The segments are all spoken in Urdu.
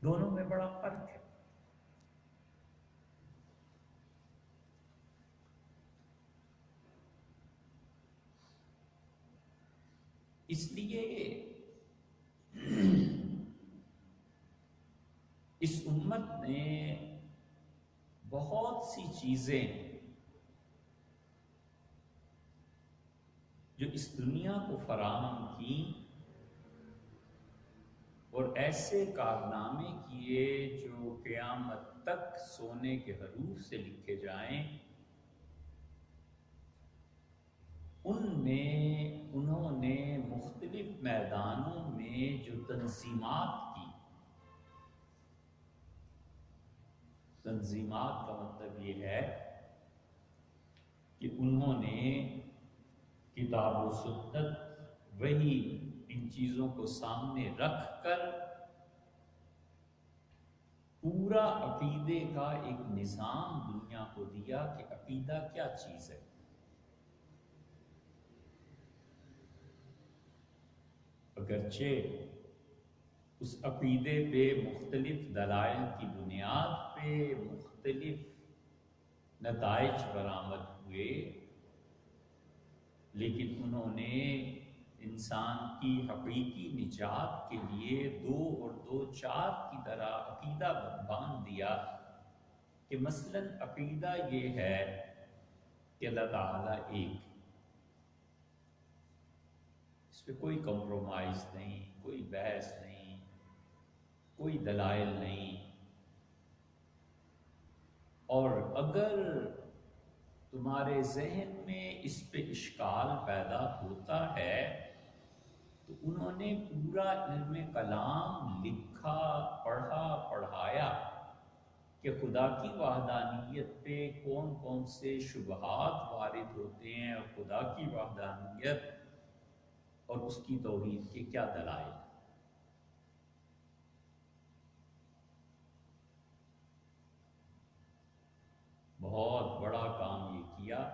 دونوں میں بڑا فرق ہے۔ اس لیے اس امت نے بہت سی چیزیں جو اس دنیا کو فراہم کی اور ایسے کارنامے کیے جو قیامت تک سونے کے حروف سے لکھے جائیں، ان میں انہوں نے مختلف میدانوں میں جو تنظیمات کی، تنظیمات کا مطلب یہ ہے کہ انہوں نے کتاب و سنت وہی ان چیزوں کو سامنے رکھ کر پورا عقیدے کا ایک نظام دنیا کو دیا کہ عقیدہ کیا چیز ہے۔ اگرچہ اس عقیدے پہ مختلف دلائل کی بنیاد پہ مختلف نتائج برآمد ہوئے، لیکن انہوں نے انسان کی حقیقی نجات کے لیے 2 اور 2 4 کی طرح عقیدہ باندھ دیا کہ مثلاً عقیدہ یہ ہے کہ اللہ تعالیٰ ایک، اس پہ کوئی کمپرومائز نہیں، کوئی بحث نہیں، کوئی دلائل نہیں۔ اور اگر تمہارے ذہن میں اس پہ اشکال پیدا ہوتا ہے تو انہوں نے پورا علم کلام لکھا، پڑھا، پڑھایا کہ خدا کی وحدانیت پہ کون کون سے شبہات وارد ہوتے ہیں اور خدا کی وحدانیت اور اس کی توحید کے کیا دلائل۔ بہت بڑا کام یہ کیا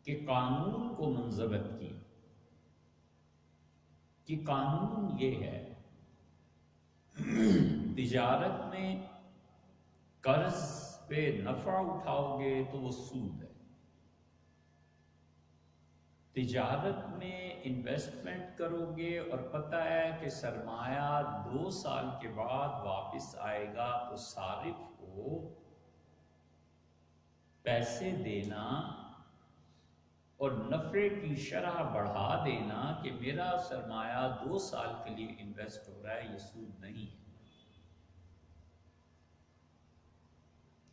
کہ قانون کو منضبط کیا کہ قانون یہ ہے، تجارت میں قرض پہ نفع اٹھاؤ گے تو وہ سود ہے، تجارت میں انویسٹمنٹ کرو گے اور پتہ ہے کہ سرمایہ 2 سال کے بعد واپس آئے گا تو صارف کو پیسے دینا اور نفع کی شرح بڑھا دینا کہ میرا سرمایہ 2 سال کے لیے انویسٹ ہو رہا ہے، یہ سود نہیں ہے۔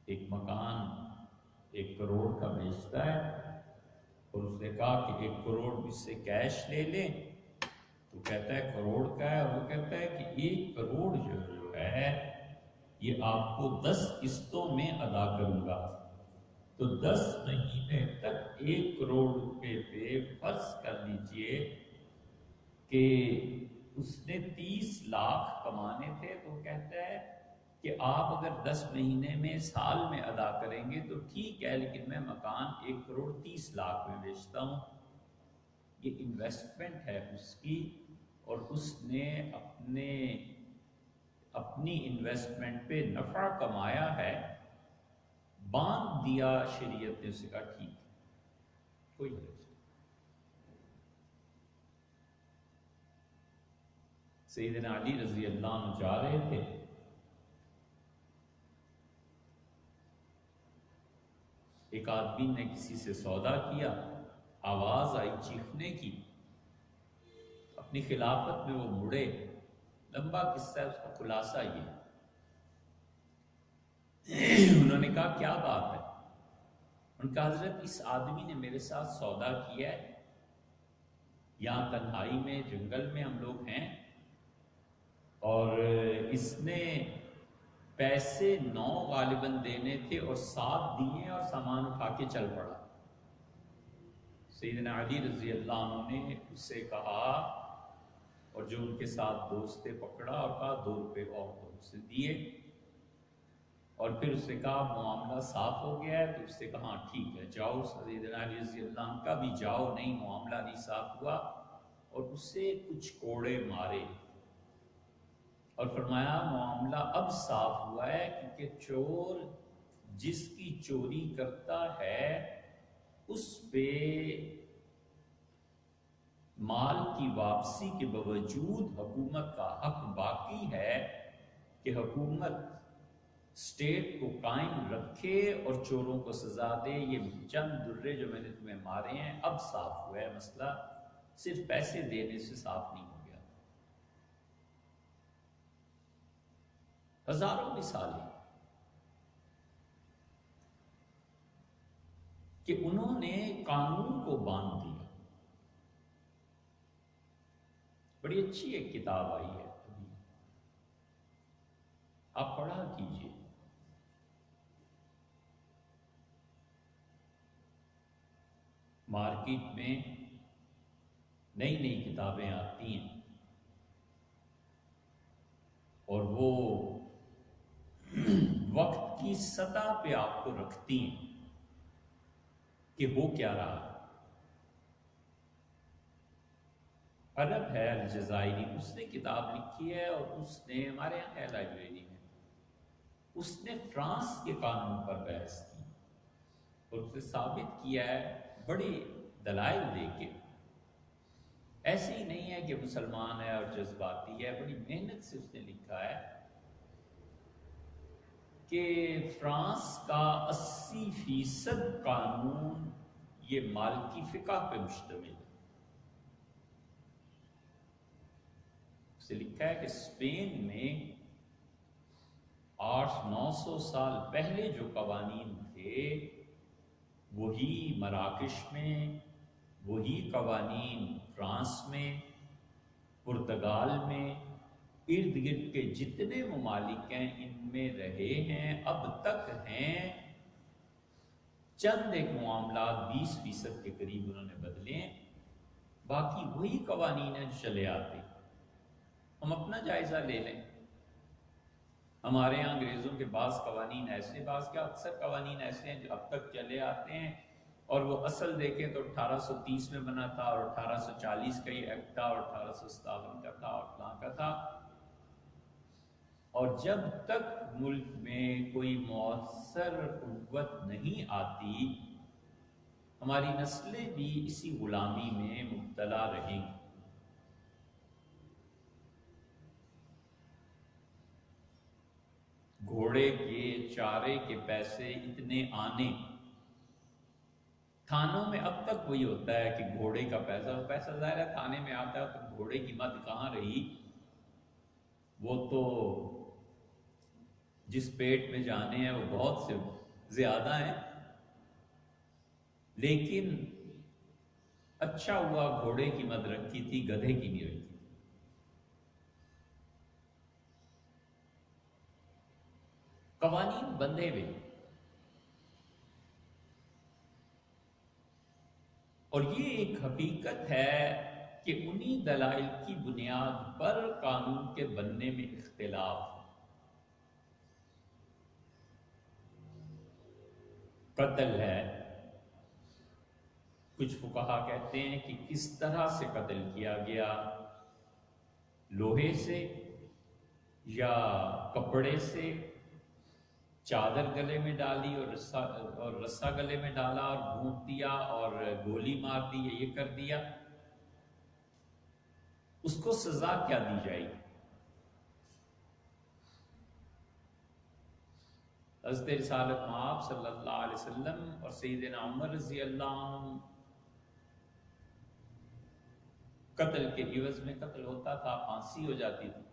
ایک مکان 1 کروڑ کا بیچتا ہے اور اس نے کہا کہ 1 کروڑ اس سے کیش لے لیں، تو کہتا ہے کروڑ کا ہے، اور وہ کہتا ہے کہ 1 کروڑ جو ہے یہ آپ کو 10 قسطوں میں ادا کروں گا، تو 10 مہینے تک 1 کروڑ روپے پہ فرض کر لیجئے کہ اس نے 30 لاکھ کمانے تھے، تو کہتا ہے کہ آپ اگر 10 مہینے میں سال میں ادا کریں گے تو ٹھیک ہے، لیکن میں مکان 1 کروڑ 30 لاکھ میں بیچتا ہوں۔ یہ انویسٹمنٹ ہے اس کی، اور اس نے اپنی انویسٹمنٹ پہ نفع کمایا ہے، باندھ دیا شریعت نے، اسے کہا ٹھیک ہے، کوئی حرج نہیں۔ سیدنا علی رضی اللہ عنہ جا رہے تھے، ایک آدمی نے کسی سے سودا کیا، آواز آئی چیخنے کی، اپنی خلافت میں وہ مڑے، لمبا قصہ ہے، اس کا خلاصہ یہ، انہوں نے کہا کیا بات ہے؟ ان کا حضرت اس آدمی نے میرے ساتھ سودا کیا ہے، یہاں تنہائی میں جنگل میں ہم لوگ ہیں، اور اس نے پیسے 9 غالباً دینے تھے اور 7 دیے اور سامان اٹھا کے چل پڑا۔ سیدنا علی رضی اللہ عنہ نے اس سے کہا، اور جو ان کے ساتھ دوست تھے پکڑا اور کہا 2 روپے اور تو اسے دیے، اور پھر اس نے کہا معاملہ صاف ہو گیا ہے، تو اس سے کہا ٹھیک ہے جاؤ۔ سیدنا علی رضی اللہ عنہ کا بھی جاؤ، نہیں معاملہ نہیں صاف ہوا، اور اس سے کچھ کوڑے مارے، اور فرمایا معاملہ اب صاف ہوا ہے، کیونکہ چور جس کی چوری کرتا ہے اس پہ مال کی واپسی کے باوجود حکومت کا حق باقی ہے کہ حکومت اسٹیٹ کو قائم رکھے اور چوروں کو سزا دے۔ یہ چند درے جو میں نے تمہیں مارے ہیں اب صاف ہوا ہے مسئلہ، صرف پیسے دینے سے صاف نہیں ہو گیا۔ ہزاروں مثالیں کہ انہوں نے قانون کو باندھ دیا۔ بڑی اچھی ایک کتاب آئی ہے ابھی، آپ پڑھا کیجئے۔ مارکیٹ میں نئی نئی کتابیں آتی ہیں اور وہ وقت کی سطح پہ آپ کو رکھتی ہیں کہ وہ کیا رہا۔ عرب ہے الجزائری، اس نے کتاب لکھی ہے اور اس نے ہمارے یہاں ہے لائبریری میں، اس نے فرانس کے قانون پر بحث کی اور اسے ثابت کیا ہے بڑے دلائل دے کے۔ ایسے ہی نہیں ہے کہ مسلمان ہے اور جذباتی ہے، بڑی محنت سے اس نے لکھا ہے کہ فرانس کا 80% قانون یہ مالکی فقہ پہ مشتمل ہے۔ اسے لکھا ہے کہ اسپین میں 800-900 سال پہلے جو قوانین تھے وہی مراکش میں، وہی قوانین فرانس میں، پرتگال میں، ارد گرد کے جتنے ممالک ہیں ان میں رہے ہیں، اب تک ہیں۔ چند ایک معاملات 20% کے قریب انہوں نے بدلے ہیں، باقی وہی قوانین ہیں جو چلے آتے ہیں۔ ہم اپنا جائزہ لے لیں، ہمارے یہاں انگریزوں کے بعض قوانین ایسے، بعض کیا اکثر قوانین ایسے ہیں جو اب تک چلے آتے ہیں، اور وہ اصل دیکھیں تو 1830 میں بنا تھا اور 1840 کا یہ ایکٹ تھا اور 1857 کا تھا اور فلاں کا تھا۔ اور جب تک ملک میں کوئی مؤثر قوت نہیں آتی ہماری نسلیں بھی اسی غلامی میں مبتلا رہیں گی۔ گھوڑے کے چارے کے پیسے اتنے آنے، تھانوں میں اب تک وہی ہوتا ہے کہ گھوڑے کا پیسہ ظاہر ہے تھانے میں آتا ہے تو گھوڑے کی مت کہاں رہی، وہ تو جس پیٹ میں جانے ہیں وہ بہت سے زیادہ ہیں، لیکن اچھا ہوا گھوڑے کی مت رکھی تھی، گدھے کی نہیں رکھی تھی۔ قوانین بندھے ہوئے، اور یہ ایک حقیقت ہے کہ انہی دلائل کی بنیاد پر قانون کے بننے میں اختلاف۔ قتل ہے، کچھ فقہا کہتے ہیں کہ کس طرح سے قتل کیا گیا، لوہے سے یا کپڑے سے، چادر گلے میں ڈالی اور رسا گلے میں ڈالا اور گھونٹ دیا اور گولی مار دی، یہ کر دیا، اس کو سزا کیا دی جائے گی؟ حضرت رسالت مآب صلی اللہ علیہ وسلم اور سیدنا عمر رضی اللہ عنہ، قتل کے عوض میں قتل ہوتا تھا، پھانسی ہو جاتی تھی۔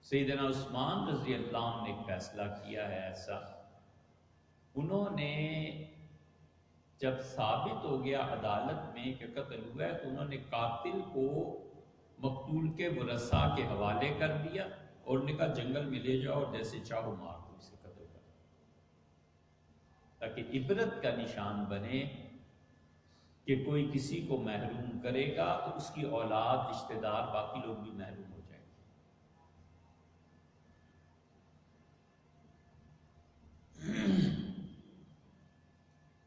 سیدنا عثمان رضی اللہ عنہ نے ایک فیصلہ کیا ہے ایسا، انہوں نے جب ثابت ہو گیا عدالت میں کہ قتل ہوا ہے تو انہوں نے قاتل کو مقتول کے ورثاء کے حوالے کر دیا اور انہوں نے کہا جنگل میں لے جاؤ اور جیسے چاہو مار دو، اسے قتل کر دو، تاکہ عبرت کا نشان بنے کہ کوئی کسی کو محروم کرے گا تو اس کی اولاد، رشتہ دار، باقی لوگ بھی محروم ہو جائیں گے۔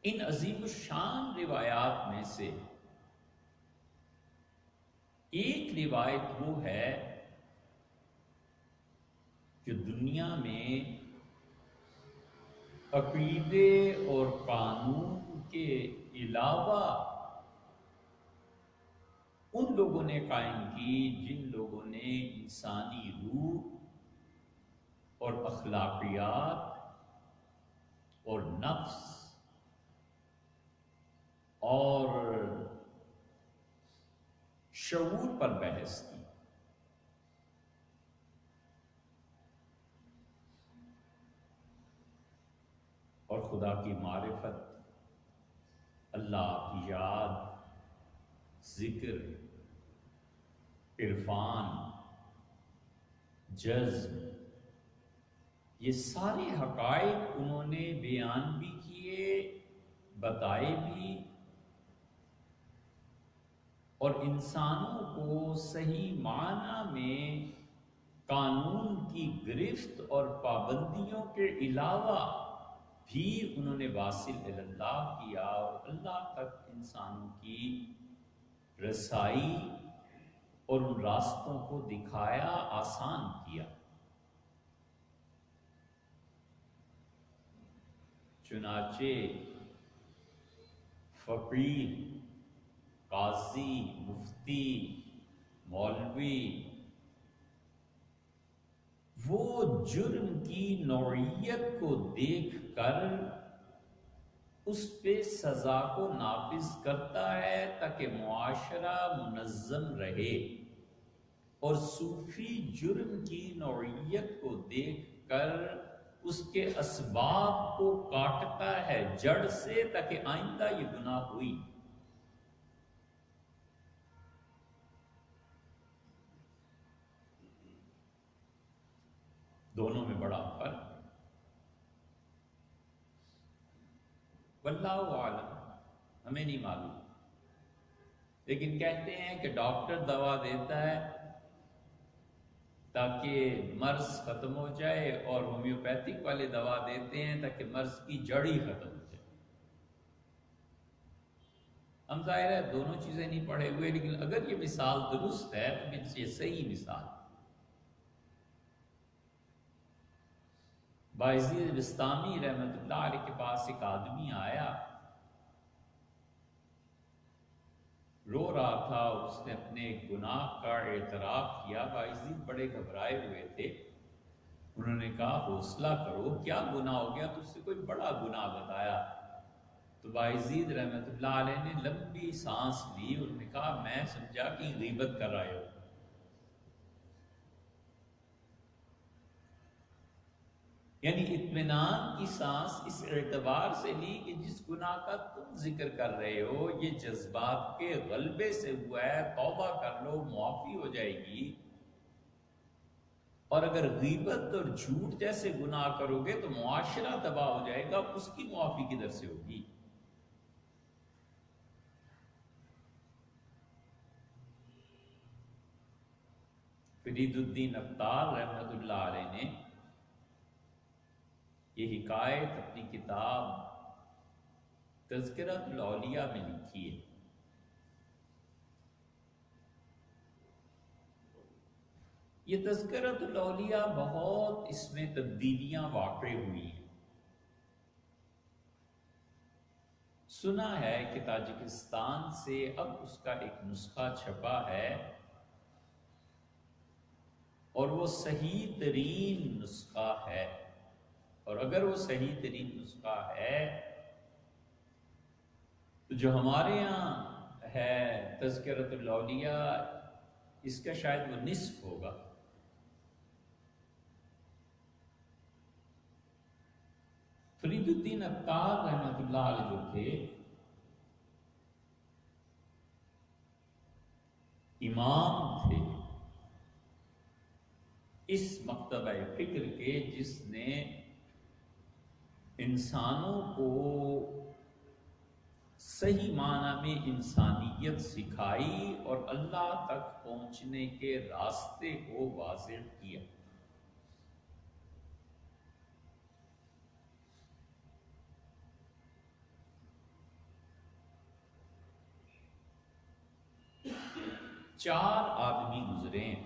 ان عظیم الشان روایات میں سے ایک روایت وہ ہے دنیا میں عقیدے اور قانون کے علاوہ ان لوگوں نے قائم کی جن لوگوں نے انسانی روح اور اخلاقیات اور نفس اور شعور پر بحث کی. اور خدا کی معرفت، اللہ کی یاد، ذکر، عرفان، جذب، یہ سارے حقائق انہوں نے بیان بھی کیے، بتائے بھی، اور انسانوں کو صحیح معنی میں قانون کی گرفت اور پابندیوں کے علاوہ بھی انہوں نے واصل اللہ کیا اور اللہ تک انسانوں کی رسائی اور ان راستوں کو دکھایا، آسان کیا. چنانچہ فقیر، قاضی، مفتی، مولوی وہ جرم کی نوعیت کو دیکھ کر اس پہ سزا کو نافذ کرتا ہے تاکہ معاشرہ منظم رہے، اور صوفی جرم کی نوعیت کو دیکھ کر اس کے اسباب کو کاٹتا ہے جڑ سے تاکہ آئندہ یہ گناہ ہوئی. دونوں میں بڑا فرق ہے. واللہ عالم، ہمیں نہیں معلوم، لیکن کہتے ہیں کہ ڈاکٹر دوا دیتا ہے تاکہ مرض ختم ہو جائے، اور ہومیوپیتھک والے دوا دیتے ہیں تاکہ مرض کی جڑ ہی ختم ہو جائے. ہم ظاہر ہے دونوں چیزیں نہیں پڑھے ہوئے، لیکن اگر یہ مثال درست ہے تو یہ صحیح مثال. بایزید بستامی رحمت اللہ علیہ کے پاس ایک آدمی آیا، رو رہا تھا، اس نے اپنے گناہ کا اعتراف کیا. بایزید بڑے گھبرائے ہوئے تھے. انہوں نے کہا حوصلہ کرو، کیا گناہ ہو گیا؟ تو اس سے کوئی بڑا گناہ بتایا. تو بایزید رحمت اللہ علیہ نے لمبی سانس لی. انہوں نے کہا میں سمجھا کہ غیبت کر رہے ہو. یعنی اطمینان کی سانس اس اعتبار سے لی کہ جس گناہ کا تم ذکر کر رہے ہو یہ جذبات کے غلبے سے ہوا ہے، توبہ کر لو، معافی ہو جائے گی. اور اگر غیبت اور جھوٹ جیسے گناہ کرو گے تو معاشرہ تباہ ہو جائے گا، اس کی معافی کدھر سے ہوگی؟ فرید الدین افطار رحمت اللہ علیہ نے یہ حکایت اپنی کتاب تذکرۃ الاولیاء میں لکھی ہے. یہ تذکرۃ الاولیاء بہت اس میں تبدیلیاں واقع ہوئی ہیں. سنا ہے کہ تاجکستان سے اب اس کا ایک نسخہ چھپا ہے، اور وہ صحیح ترین نسخہ ہے. اور اگر وہ صحیح ترین نسخہ ہے تو جو ہمارے ہاں ہے تذکرۃ الاولیاء اس کا شاید وہ نصف ہوگا. فرید الدین افطار رحمت اللہ علیہ جو تھے امام تھے اس مکتبہ فکر کے جس نے انسانوں کو صحیح معنی میں انسانیت سکھائی اور اللہ تک پہنچنے کے راستے کو واضح کیا. چار آدمی گزرے ہیں.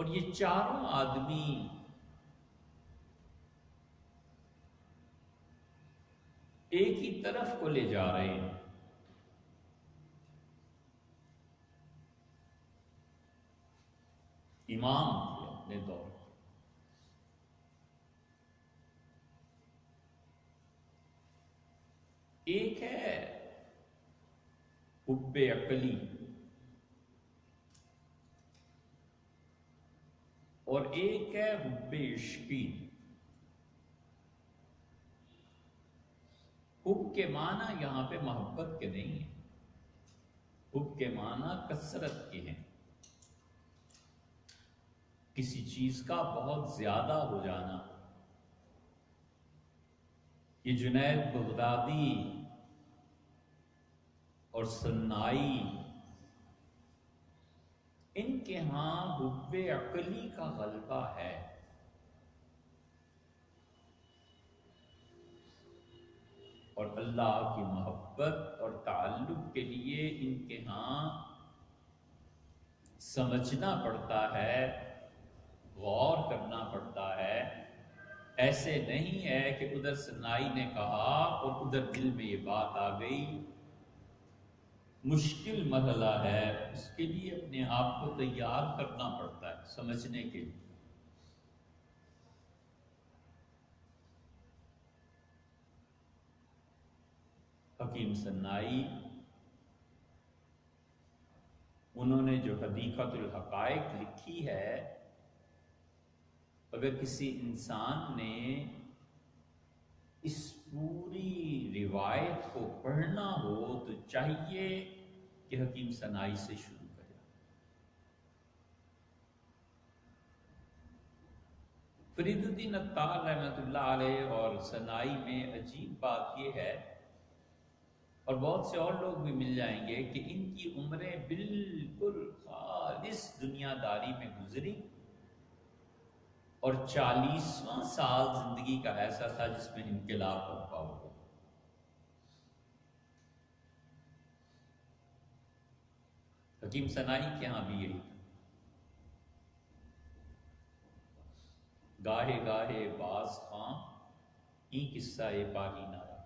اور یہ چاروں آدمی ایک ہی طرف کو لے جا رہے ہیں. امام تھے اپنے دور کے. ایک ہے حب عقلی اور ایک ہے حب عشقی. حب کے معنی یہاں پہ محبت کے نہیں ہیں، حب کے معنی کثرت کے ہیں. کسی چیز کا بہت زیادہ ہو جانا. یہ جنید بغدادی اور سنائی، ان کے ہاں حب عقلی کا غلبہ ہے. اور اللہ کی محبت اور تعلق کے لیے ان کے ہاں سمجھنا پڑتا ہے، غور کرنا پڑتا ہے. ایسے نہیں ہے کہ ادھر سنائی نے کہا اور ادھر دل میں یہ بات آ گئی. مشکل مرحلہ ہے، اس کے لیے اپنے آپ کو تیار کرنا پڑتا ہے سمجھنے کے لیے. حکیم سنائی انہوں نے جو حدیقۃ الحقائق لکھی ہے، اگر کسی انسان نے اس پوری روایت کو پڑھنا ہو تو چاہیے کہ حکیم سنائی سے شروع کرے. فرید الدین عطار رحمۃ اللہ علیہ اور سنائی میں عجیب بات یہ ہے، اور بہت سے اور لوگ بھی مل جائیں گے، کہ ان کی عمریں بالکل خالص دنیا داری میں گزری، اور 40واں سال زندگی کا ایسا تھا جس میں انقلاب برپا ہوا. حکیم سنائی کے ہاں بھی یہی تھا. گاہے گاہے باز خاں ای قصہ پاری نارا.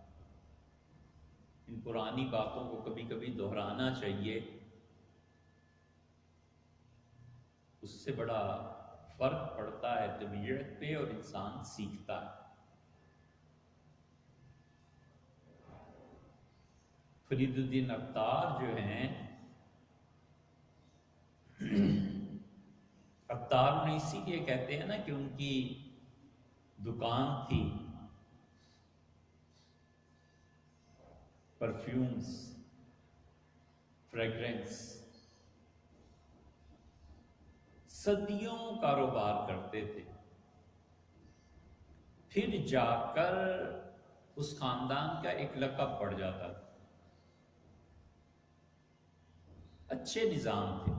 ان پرانی باتوں کو کبھی کبھی دہرانا چاہیے، اس سے بڑا فرق پڑتا ہے طبیعت پہ اور انسان سیکھتا ہے. فرید الدین عطار جو ہیں، عطار انہیں اسی لیے کہتے ہیں نا کہ ان کی دکان تھی پرفیومز، فریگرنس. صدیوں کاروبار کرتے تھے، پھر جا کر اس خاندان کا ایک لقب پڑ جاتا تھا. اچھے نظام تھے.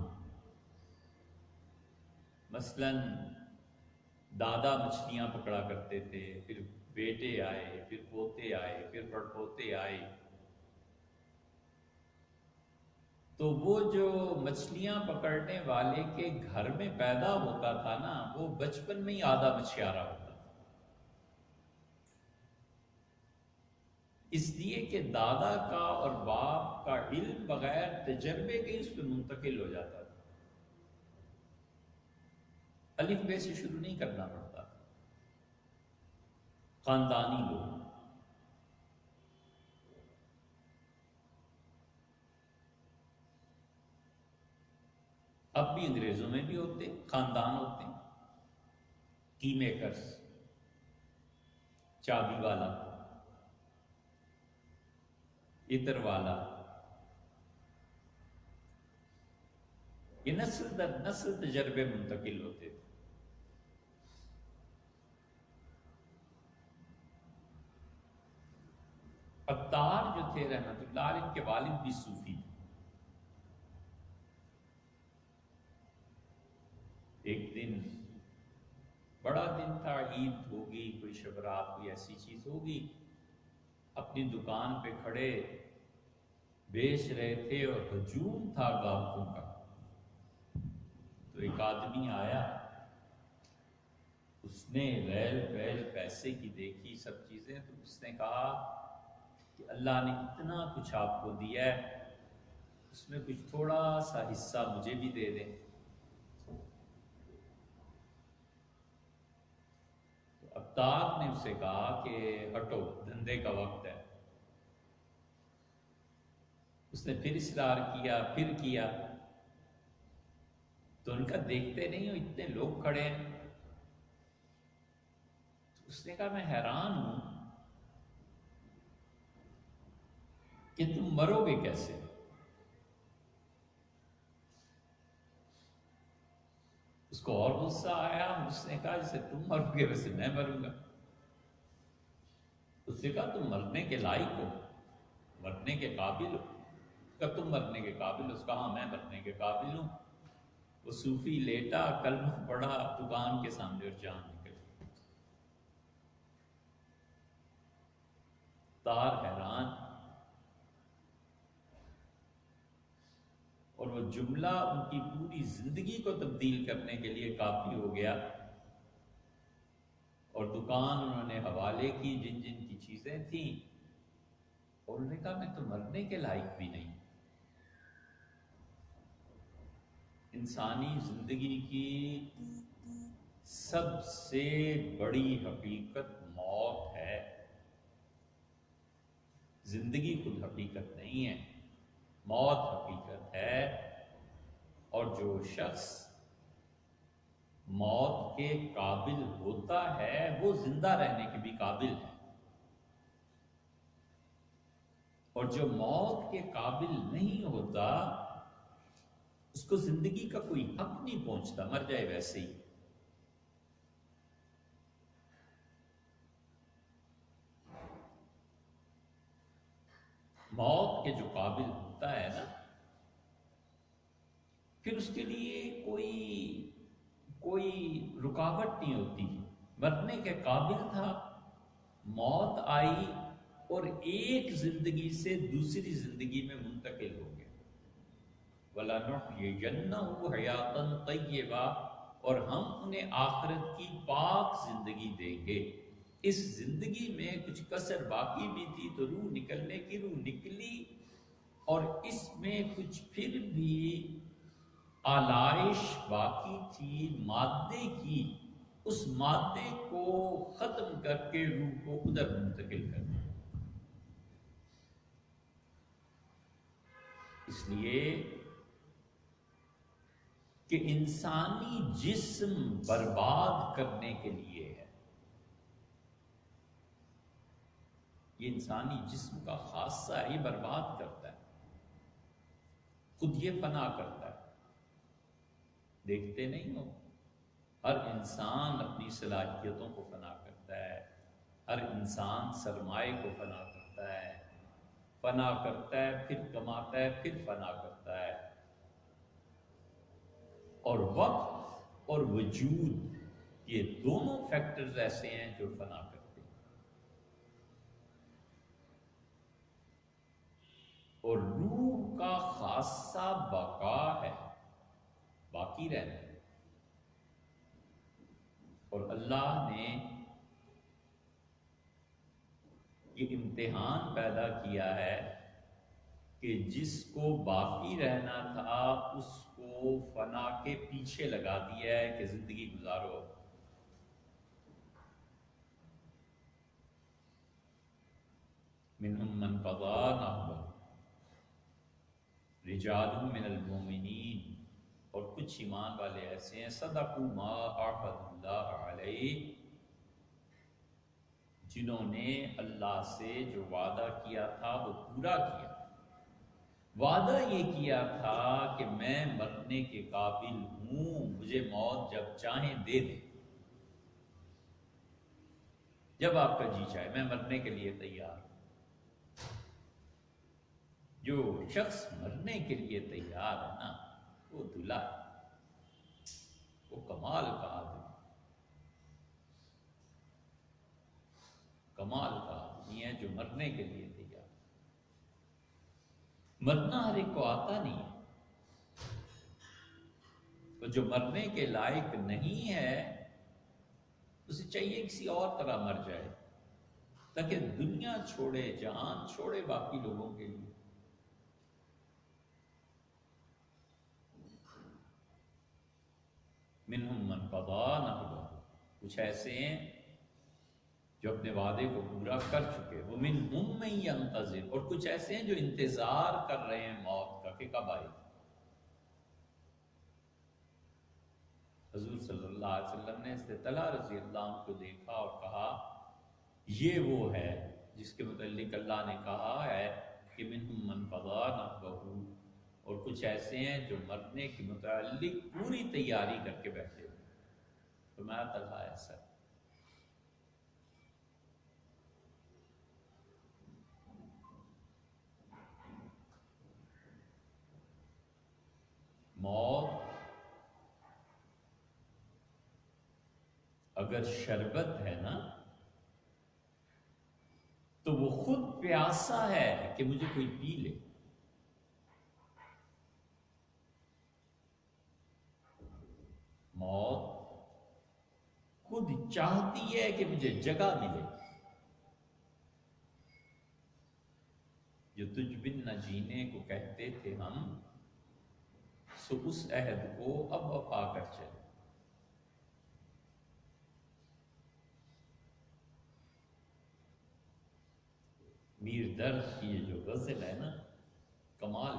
مثلا دادا مچھلیاں پکڑا کرتے تھے، پھر بیٹے آئے، پھر پوتے آئے، پھر پڑپوتے آئے. تو وہ جو مچھلیاں پکڑنے والے کے گھر میں پیدا ہوتا تھا نا، وہ بچپن میں ہی آدھا مچھیارا ہوتا تھا. اس لیے کہ دادا کا اور باپ کا علم بغیر تجربے کے اس پہ منتقل ہو جاتا تھا. الف بے سے شروع نہیں کرنا پڑتا. خاندانی لوگ. اب بھی انگریزوں میں بھی ہوتے خاندان ہوتے ہیں. کی میکرز، چابی والا، عطر والا. یہ نسل در نسل تجربے منتقل ہوتے تھے. عطار جو تھے رحمت اللہ علیہ، ان کے والد بھی صوفی تھے. ایک دن بڑا دن تھا، عید ہوگی، کوئی شبرات کوئی ایسی چیز ہوگی، اپنی دکان پہ کھڑے بیچ رہے تھے اور ہجوم تھا گاہکوں کا. تو ایک آدمی آیا اس نے ریل ویل پیسے کی دیکھی سب چیزیں، تو اس نے کہا کہ اللہ نے اتنا کچھ آپ کو دیا ہے، اس میں کچھ تھوڑا سا حصہ مجھے بھی دے دیں۔ تو عطار نے اسے کہا کہ ہٹو، دھندے کا وقت ہے۔ اس نے پھر اصرار کیا، پھر کیا، تو ان کا دیکھتے نہیں ہو اتنے لوگ کھڑے ہیں۔ اس نے کہا میں حیران ہوں کہ تم مرو گے کیسے؟ اس کو اور غصہ آیا، اس نے کہا جیسے تم مرو گے ویسے میں مروں گا۔ اس نے کہا تم مرنے کے لائق ہو، مرنے کے قابل ہو؟ کہ تم مرنے کے قابل ہو؟ اس کہا ہاں میں مرنے کے قابل ہوں۔ وہ صوفی لیٹا، کلمہ پڑھا دکان کے سامنے اور جان نکل گئی۔ تار حیران، اور وہ جملہ ان کی پوری زندگی کو تبدیل کرنے کے لیے کافی ہو گیا، اور دکان انہوں نے حوالے کی جن جن کی چیزیں تھیں، اور انہوں نے کہا میں تو مرنے کے لائق بھی نہیں۔ انسانی زندگی کی سب سے بڑی حقیقت موت ہے، زندگی خود حقیقت نہیں ہے، موت حقیقت ہے۔ اور جو شخص موت کے قابل ہوتا ہے وہ زندہ رہنے کے بھی قابل ہے، اور جو موت کے قابل نہیں ہوتا اس کو زندگی کا کوئی حق نہیں پہنچتا، مر جائے ویسے ہی۔ موت کے جو قابل ہوتا ہے نا، پھر اس کے لیے کوئی رکاوٹ نہیں ہوتی۔ مرنے کے قابل تھا، موت آئی اور ایک زندگی سے دوسری زندگی میں منتقل ہو گیا۔ وَلَنُحْيِيَنَّهُ حَيَاةً طَيِّبَةً، اور ہم انہیں آخرت کی پاک زندگی دیں گے۔ اس زندگی میں کچھ کسر باقی بھی تھی تو روح نکلنے کی روح نکلی، اور اس میں کچھ پھر بھی آلائش باقی تھی مادے کی، اس مادے کو ختم کر کے روح کو ادھر منتقل کر دیا۔ اس لیے کہ انسانی جسم برباد کرنے کے لیے ہے، یہ انسانی جسم کا خاصہ ہے، یہ برباد کرتا ہے، خود یہ فنا کرتا ہے۔ دیکھتے نہیں ہو، ہر انسان اپنی صلاحیتوں کو فنا کرتا ہے، ہر انسان سرمائے کو فنا کرتا ہے، فنا کرتا ہے پھر کماتا ہے پھر فنا کرتا ہے، اور وقت اور وجود یہ دونوں فیکٹرز ایسے ہیں جو فنا کرتے ہیں، اور روح کا خاصہ بقا ہے، باقی رہنا ہے۔ اور اللہ نے یہ امتحان پیدا کیا ہے کہ جس کو باقی رہنا تھا اس کو فنا کے پیچھے لگا دیا ہے کہ زندگی گزارو۔ منہم من قضا نحبہ، رجال من المؤمنین، اور کچھ ایمان والے ایسے ہیں صدقوا ما عاہدوا اللہ علیہ، جنہوں نے اللہ سے جو وعدہ کیا تھا وہ پورا کیا۔ وعدہ یہ کیا تھا کہ میں مرنے کے قابل ہوں، مجھے موت جب چاہیں دے دیں، جب آپ کا جی چاہے میں مرنے کے لیے تیار ہوں۔ جو شخص مرنے کے لیے تیار ہے نا وہ دلہا ہے، وہ کمال کا آدمی، کمال کا آدمی ہے جو مرنے کے لیے تیار۔ مرنا ہر ایک کو آتا نہیں ہے، تو جو مرنے کے لائق نہیں ہے اسے چاہیے کسی اور طرح مر جائے تاکہ دنیا چھوڑے، جہان چھوڑے باقی لوگوں کے لیے۔ منہم من قضا نحبہ، کچھ ایسے ہیں جو اپنے وعدے کو پورا کر چکے، ومنہم من ینتظر، اور کچھ ایسے ہیں جو انتظار کر رہے ہیں موت کا کہ کب آئے۔ حضور صلی اللہ علیہ وسلم نے حضرت طلحہ رضی اللہ عنہ کو دیکھا اور کہا یہ وہ ہے جس کے متعلق اللہ نے کہا ہے کہ منہم من قضا نحبہ، اور کچھ ایسے ہیں جو مرنے کے متعلق پوری تیاری کر کے بیٹھے ہوئے۔ فرمایا طلحہ ایسا ہے۔ موت اگر شربت ہے نا تو وہ خود پیاسا ہے کہ مجھے کوئی پی لے۔ موت خود چاہتی ہے کہ مجھے جگہ ملے۔ جو تجھ بن نہ جینے کو کہتے تھے ہم، سو اس عہد کو اب وفا کر چلے۔ میر درد کی یہ جو غزل ہے نا، کمال۔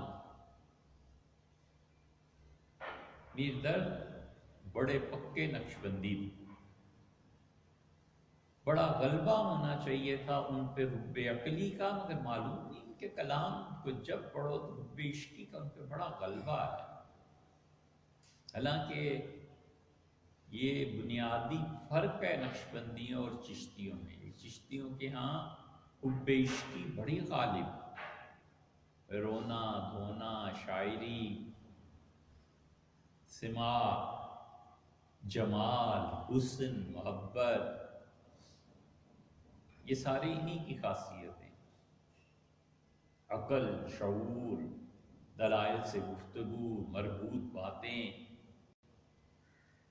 میر درد بڑے پکے نقشبندی تھے، بڑا غلبہ ہونا چاہیے تھا ان پہ حب عقلی کا، مگر معلوم نہیں کہ کلام کو جب پڑھو تو حب عشقی کا ان پہ بڑا غلبہ ہے۔ حالانکہ یہ بنیادی فرق ہے نقشبندیوں اور چشتیوں میں۔ چشتیوں کے ہاں حب عشقی بڑی غالب، رونا دھونا، شاعری، سماع، جمال، حسن، محبت، یہ ساری انہی کی خاصیتیں۔ عقل، شعور، دلائل سے گفتگو، مربوط باتیں،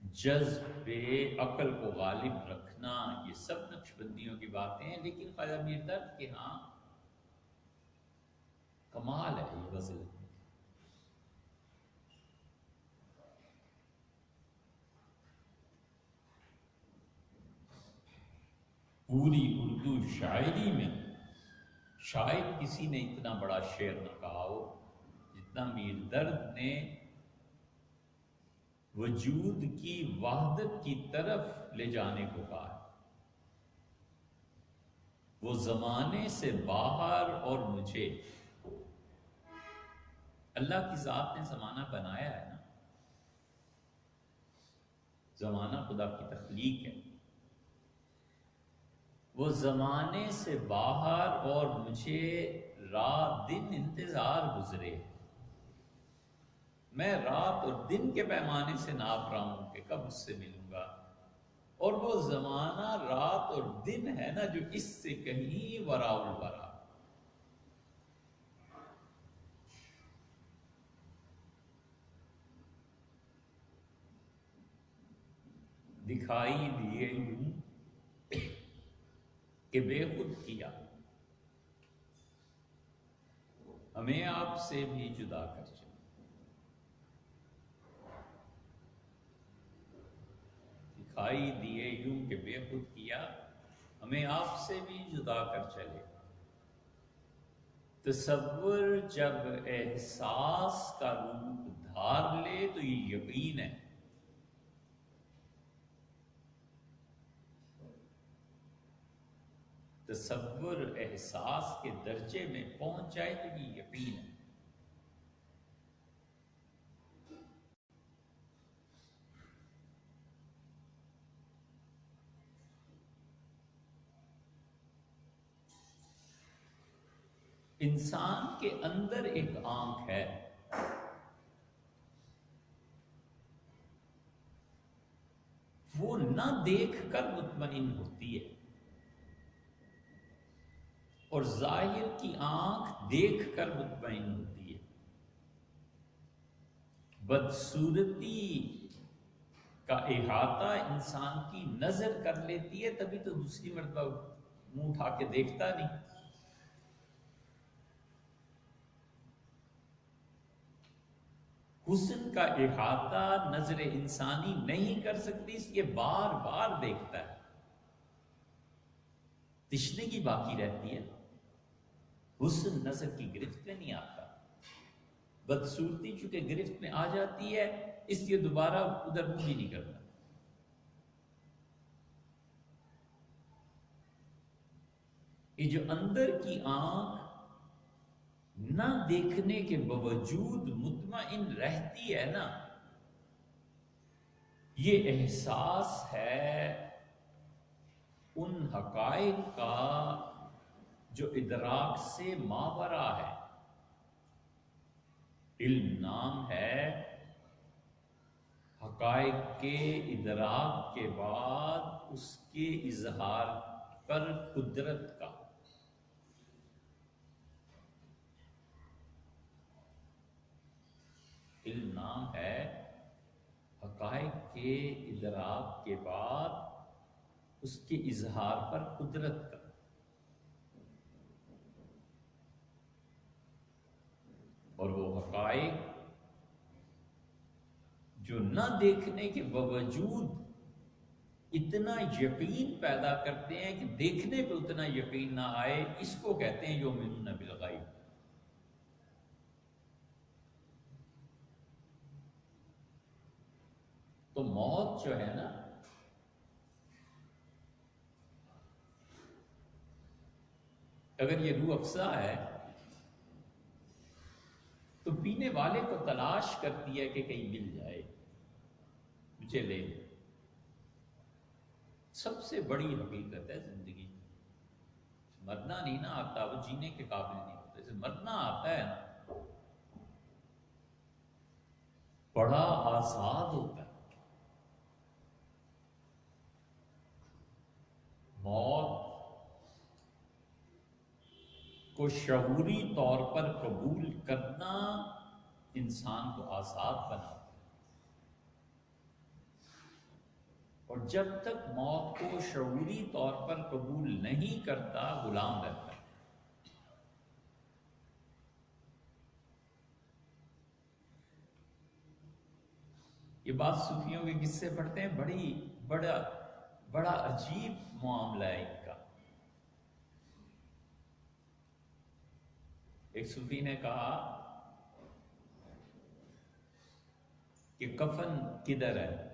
جذب عقل کو غالب رکھنا، یہ سب نقشبندیوں کی باتیں ہیں۔ لیکن خواجہ میر درد کے ہاں کمال ہے یہ غزل۔ پوری اردو شاعری میں شاید کسی نے اتنا بڑا شعر نہ کہا ہو جتنا میر درد نے وجود کی وحدت کی طرف لے جانے کو کہا ہے۔ وہ زمانے سے باہر اور مجھے، اللہ کی ذات نے زمانہ بنایا ہے نا، زمانہ خدا کی تخلیق ہے۔ وہ زمانے سے باہر اور مجھے رات دن انتظار گزرے۔ میں رات اور دن کے پیمانے سے ناپ رہا ہوں کہ کب اس سے ملوں گا، اور وہ زمانہ رات اور دن ہے نا جو اس سے کہیں وراء الورا۔ دکھائی دیے یوں کہ بے خود کیا، ہمیں آپ سے بھی جدا کر چلے۔ دکھائی دیے یوں کہ بے خود کیا، ہمیں آپ سے بھی جدا کر چلے۔ تصور جب احساس کا روپ دھار لے تو یہ یقین ہے، تصور احساس کے درجے میں پہنچ جائے تو یہ یقین ہے۔ انسان کے اندر ایک آنکھ ہے، وہ نہ دیکھ کر مطمئن ہوتی ہے، اور ظاہر کی آنکھ دیکھ کر مطمئن ہوتی ہے۔ بدصورتی کا احاطہ انسان کی نظر کر لیتی ہے، تبھی تو دوسری مرتبہ منہ اٹھا کے دیکھتا نہیں۔ حسن کا احاطہ نظر انسانی نہیں کر سکتی، اس لیے بار بار دیکھتا ہے، تشنگی باقی رہتی ہے، حسن نظر کی گرفت میں نہیں آتا، بدصورتی چونکہ گرفت میں آ جاتی ہے، اس لیے دوبارہ ادھر منہ بھی نہیں کرتا۔ یہ جو اندر کی آنکھ نہ دیکھنے کے باوجود مطمئن رہتی ہے نا، یہ احساس ہے ان حقائق کا جو ادراک سے ماورا ہے۔ علم نام ہے حقائق کے ادراک کے بعد اس کے اظہار پر قدرت کا۔ علم نام ہے حقائق کے ادراک کے بعد اس کے اظہار پر قدرت کا۔ اور وہ حقائق جو نہ دیکھنے کے باوجود اتنا یقین پیدا کرتے ہیں کہ دیکھنے پہ اتنا یقین نہ آئے، اس کو کہتے ہیں یؤمنون بالغیب۔ تو موت جو ہے نا، اگر یہ روح افزا ہے تو پینے والے کو تلاش کرتی ہے کہ کہیں مل جائے، مجھے لے لے۔ سب سے بڑی حقیقت ہے زندگی، مرنا نہیں نہ آتا، وہ جینے کے قابل نہیں ہوتا۔ جیسے مرنا آتا ہے نا، بڑا آزاد ہوتا ہے۔ موت کو شعوری طور پر قبول کرنا انسان کو آزاد بناتا ہے، اور جب تک موت کو شعوری طور پر قبول نہیں کرتا، غلام رہتا ہے۔ یہ بات صوفیوں کے قصے پڑھتے ہیں، بڑا عجیب معاملہ ہے ان کا۔ ایک صوفی نے کہا کہ کفن کدھر ہے؟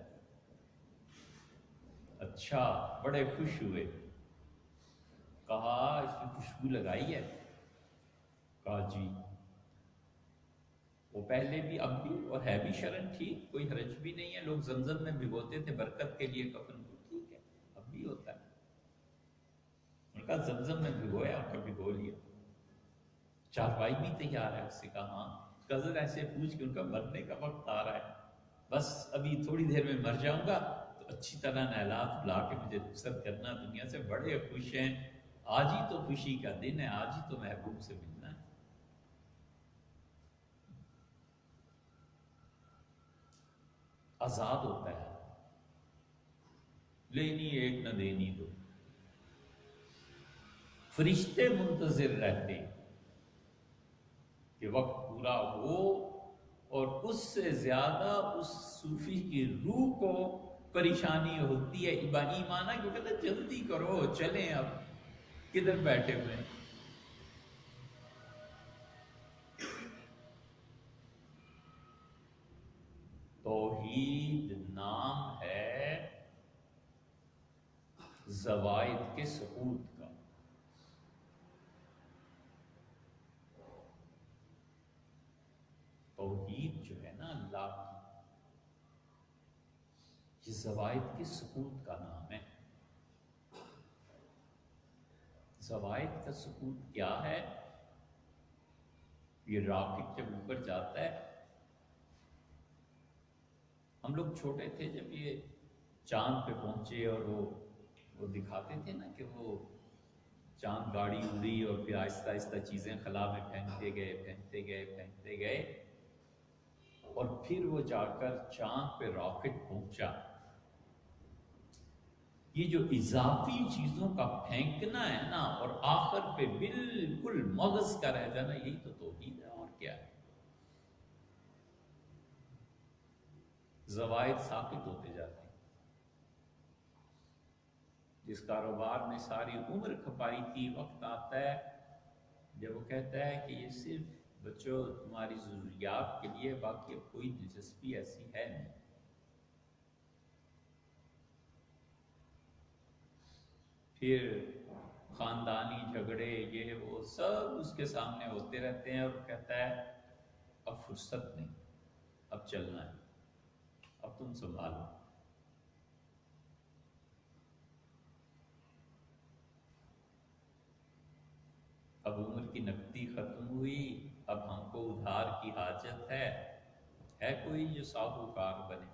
اچھا، بڑے خوش ہوئے، کہا اس میں خوشبو لگائی ہے؟ کہا جی۔ وہ پہلے بھی اب بھی، اور ہے بھی شرن ٹھیک، کوئی حرج بھی نہیں ہے، لوگ زمزم میں بھگوتے تھے برکت کے لیے کفن کو، ٹھیک ہے، اب بھی ہوتا ہے۔ ان کا زمزم میں بھگویا، ان کا بھگو لیا، چارپائی بھی تیار ہے، اس سے کہا ہاں، قدر ایسے پوچھ کہ ان کا مرنے کا وقت آ رہا ہے، بس ابھی تھوڑی دیر میں مر جاؤں گا تو اچھی طرح نہلات بلا کے مجھے رخصت کرنا دنیا سے، بڑے خوش ہیں، آج ہی تو خوشی کا دن ہے، آج ہی تو محبوب سے ملنا ہے۔ آزاد ہوتا ہے، لینی ایک نہ دینی دو۔ فرشتے منتظر رہتے کہ وقت پورا ہو، اور اس سے زیادہ اس صوفی کی روح کو پریشانی ہوتی ہے ایمانہ، کیوں کہتے ہیں جلدی کرو، چلیں، اب کدھر بیٹھے ہوئے ہیں۔ توحید نام ہے زوائد کے سقوط کا۔ توحید جو ہے نا اللہ کی، یہ زوائد کے سقوط کا نام ہے۔ زوائد کا سقوط کیا ہے؟ یہ راکٹ جب اوپر جاتا ہے، ہم لوگ چھوٹے تھے جب یہ چاند پہ پہنچے، اور وہ دکھاتے تھے نا کہ وہ چاند گاڑی اڑی اور پھر آہستہ آہستہ چیزیں خلا میں پھینکتے گئے اور پھر وہ جا کر چاند پہ راکٹ پہنچا۔ یہ جو اضافی چیزوں کا پھینکنا ہے نا اور آخر پہ بالکل مغز کا رہ جانا، یہی تو توحید ہے، اور کیا ہے؟ زوائد ثابت ہوتے جاتے ہیں. جس کاروبار میں ساری عمر کھپائی تھی، وقت آتا ہے جب وہ کہتا ہے کہ یہ صرف بچوں تمہاری ضروریات کے لیے، باقی اب کوئی دلچسپی ایسی ہے نہیں. پھر خاندانی جھگڑے یہ وہ سب اس کے سامنے ہوتے رہتے ہیں، اور کہتا ہے اب فرصت نہیں، اب چلنا ہے، اب تم سنبھالو. اب عمر کی نقدی ختم ہوئی، اب ہم کو ادھار کی حاجت ہے کوئی جو ساہوکار بنے.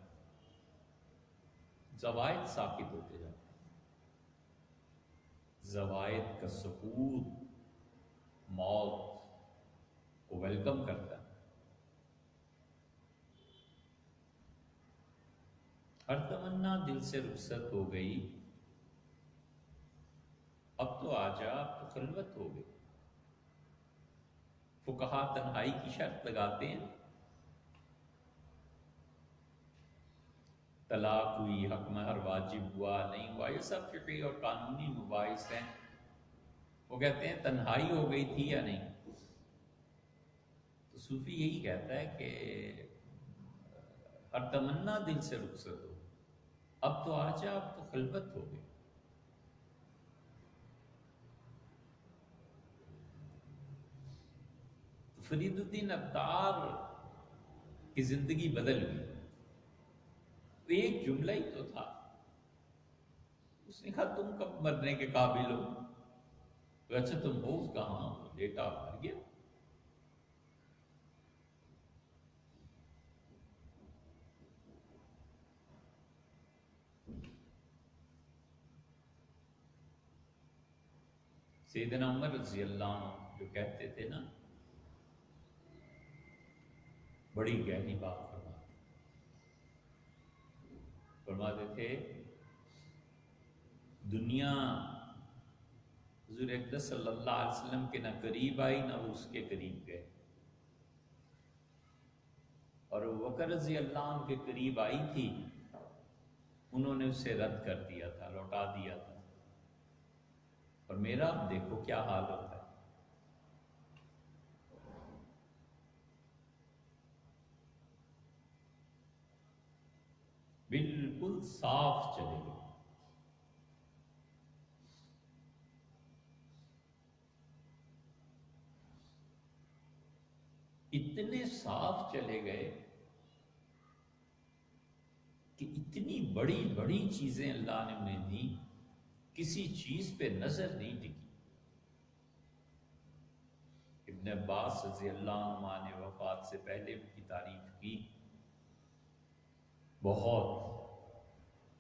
زوائد ثابت ہوتے جاتے ہیں. زوائد کا سکوت موت کو ویلکم کرتا ہے. ہر تمنا دل سے رخصت ہو گئی، اب تو آجا، اب تو خلوت ہو گئی. فقہا تنہائی کی شرط لگاتے ہیں. طلاق ہوئی، حق مہر واجب ہوا نہیں ہوا، یہ سب فقہی اور قانونی مباحث ہیں. وہ کہتے ہیں تنہائی ہو گئی تھی یا نہیں. تو صوفی یہی کہتا ہے کہ ہر تمنا دل سے رخصت ہو، اب تو آجا، اب تو خلوت ہو گئی. فرید الدین عطار کی زندگی بدل گئی. ایک جملہ ہی تو تھا، اس نے کہا تم کب مرنے کے قابل ہو؟ اچھا تم ہو کہاں؟ بیٹا مر گیا. سیدنا عمر رضی اللہ عنہ جو کہتے تھے نا، بڑی گہری بات فرماتے تھے، دنیا حضور اقدس صلی اللہ علیہ وسلم کے نہ قریب آئی نہ وہ اس کے قریب گئے، اور ابو بکر رضی اللہ عنہ کے قریب آئی تھی، انہوں نے اسے رد کر دیا تھا، لوٹا دیا تھا. اور میرا اب دیکھو کیا حال ہوتا ہے. بالکل صاف چلے گئے. اتنے صاف چلے گئے کہ اتنی بڑی بڑی چیزیں اللہ نے انہیں دی، کسی چیز پہ نظر نہیں ٹکی. ابن عباس رضی اللہ عنہ نے وفات سے پہلے ان کی تعریف کی بہت،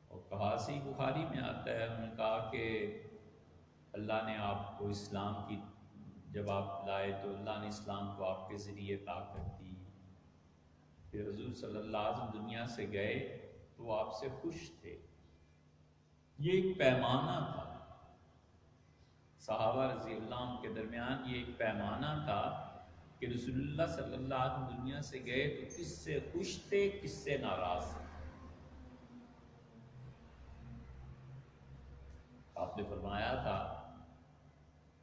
اور کہا سی بخاری میں آتا ہے، انہوں نے کہا کہ اللہ نے آپ کو اسلام کی، جب آپ لائے تو اللہ نے اسلام کو آپ کے ذریعے طاقت دی. پھر حضور صلی اللہ علیہ وسلم دنیا سے گئے تو وہ آپ سے خوش تھے. یہ ایک پیمانہ تھا صحابہ رضی اللہ عنہ کے درمیان، یہ ایک پیمانہ تھا کہ رسول اللہ صلی اللہ علیہ وسلم دنیا سے گئے تو کس سے خوش تھے، کس سے ناراض تھے. آپ نے فرمایا تھا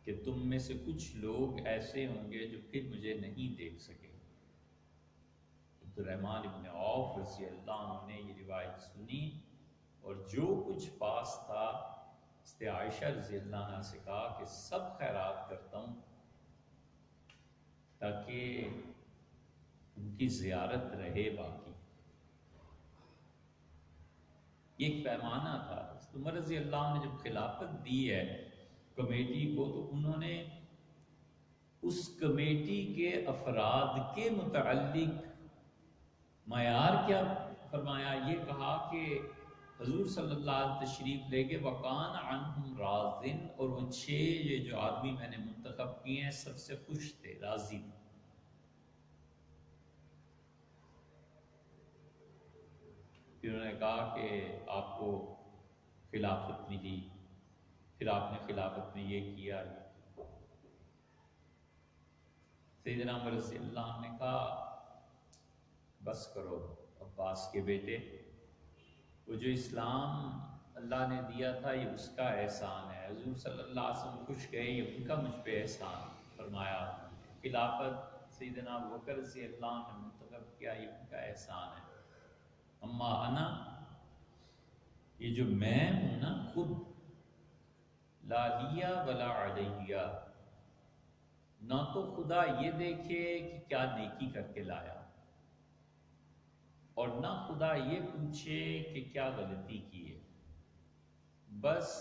کہ تم میں سے کچھ لوگ ایسے ہوں گے جو پھر مجھے نہیں دیکھ سکے. عبد الرحمن ابن عوف رضی اللہ عنہ نے یہ روایت سنی، اور جو کچھ پاس تھا اس نے عائشہ رضی اللہ عنہ سے کہا کہ سب خیرات کرتا ہوں تاکہ ان کی زیارت رہے باقی. یہ ایک پیمانہ تھا. عمر رضی اللہ عنہ نے جب خلافت دی ہے کمیٹی کو، تو انہوں نے اس کمیٹی کے افراد کے متعلق معیار کیا فرمایا؟ یہ کہا کہ حضور صلی اللہ علیہ وسلم تشریف لے گئے، وَقَانَ عَنْهُمْ رَاضٍ، اور وہ 6 یہ جو آدمی میں نے منتخب کیے ہیں سب سے خوش تھے، راضی تھے. پھر انہوں نے کہا کہ آپ کو خلافت ملی، پھر آپ نے خلافت میں یہ کیا۔ سیدنا عمر رضی اللہ عنہ نے کہا بس کرو عباس کے بیٹے، وہ جو اسلام اللہ نے دیا تھا یہ اس کا احسان ہے، حضور صلی اللہ علیہ وسلم خوش گئے، یہ ان کا مجھ پہ احسان فرمایا، خلافت سیدنا ابوبکر رضی اللہ عنہ نے منتخب کیا، یہ ان کا احسان ہے۔ اما انا، یہ جو میں ہوں نا خود، لا لیا ولا علیہ، نہ تو خدا یہ دیکھے کہ کیا نیکی کر کے لایا، اور نہ خدا یہ پوچھے کہ کیا غلطی کی ہے، بس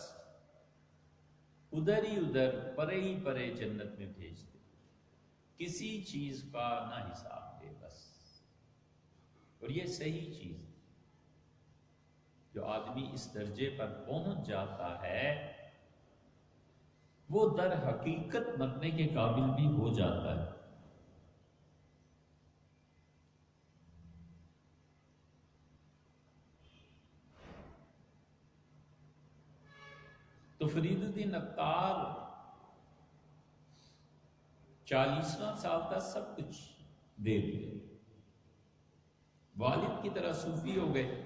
ادھر ہی ادھر پرے ہی پرے جنت میں بھیج دے، کسی چیز کا نہ حساب دے بس۔ اور یہ صحیح چیز ہے، جو آدمی اس درجے پر پہنچ جاتا ہے وہ در حقیقت مرنے کے قابل بھی ہو جاتا ہے۔ تو فرید الدین عطار 40واں سال تک سب کچھ دے دیے، والد کی طرح صوفی ہو گئے،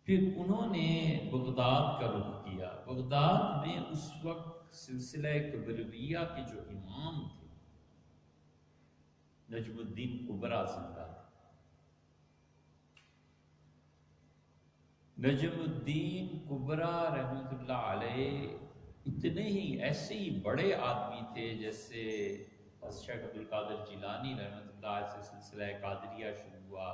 پھر انہوں نے بغداد کا رخ کیا۔ بغداد میں اس وقت سلسلہ کبرویہ کے جو امام تھے نجم الدین کبرا زندہ تھے۔ نجم الدین کبرا رحمۃ اللہ علیہ اتنے ہی ایسے ہی بڑے آدمی تھے جیسے شیخ عبد القادر جیلانی رحمۃ اللہ علیہ سے سلسلہ قادریہ شروع ہوا،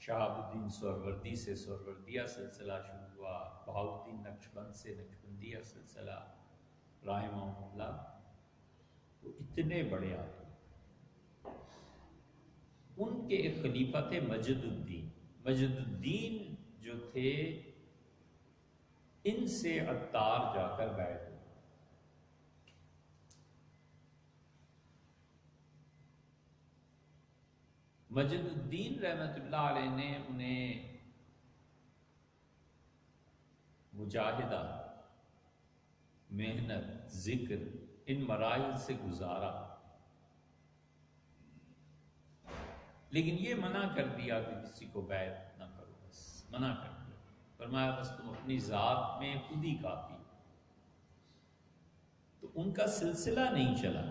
شہاب الدین سہروردی سے سہروردیہ سلسلہ شروع ہوا، بہاؤالدین نقشبند سے نقشبندیہ سلسلہ رحمہ اللہ، وہ اتنے بڑے آدمی۔ ان کے ایک خلیفہ تھے مجد الدین۔ مجد الدین جو تھے ان سے عطار جا کر بیٹھ ہوئے۔ مجد الدین رحمت اللہ علیہ نے انہیں مجاہدہ، محنت، ذکر، ان مراحل سے گزارا، لیکن یہ منع کر دیا کہ کسی کو بیعت نہ کرو، بس منع کر دیا، فرمایا بس تم اپنی ذات میں خود ہی کافی۔ تو ان کا سلسلہ نہیں چلا،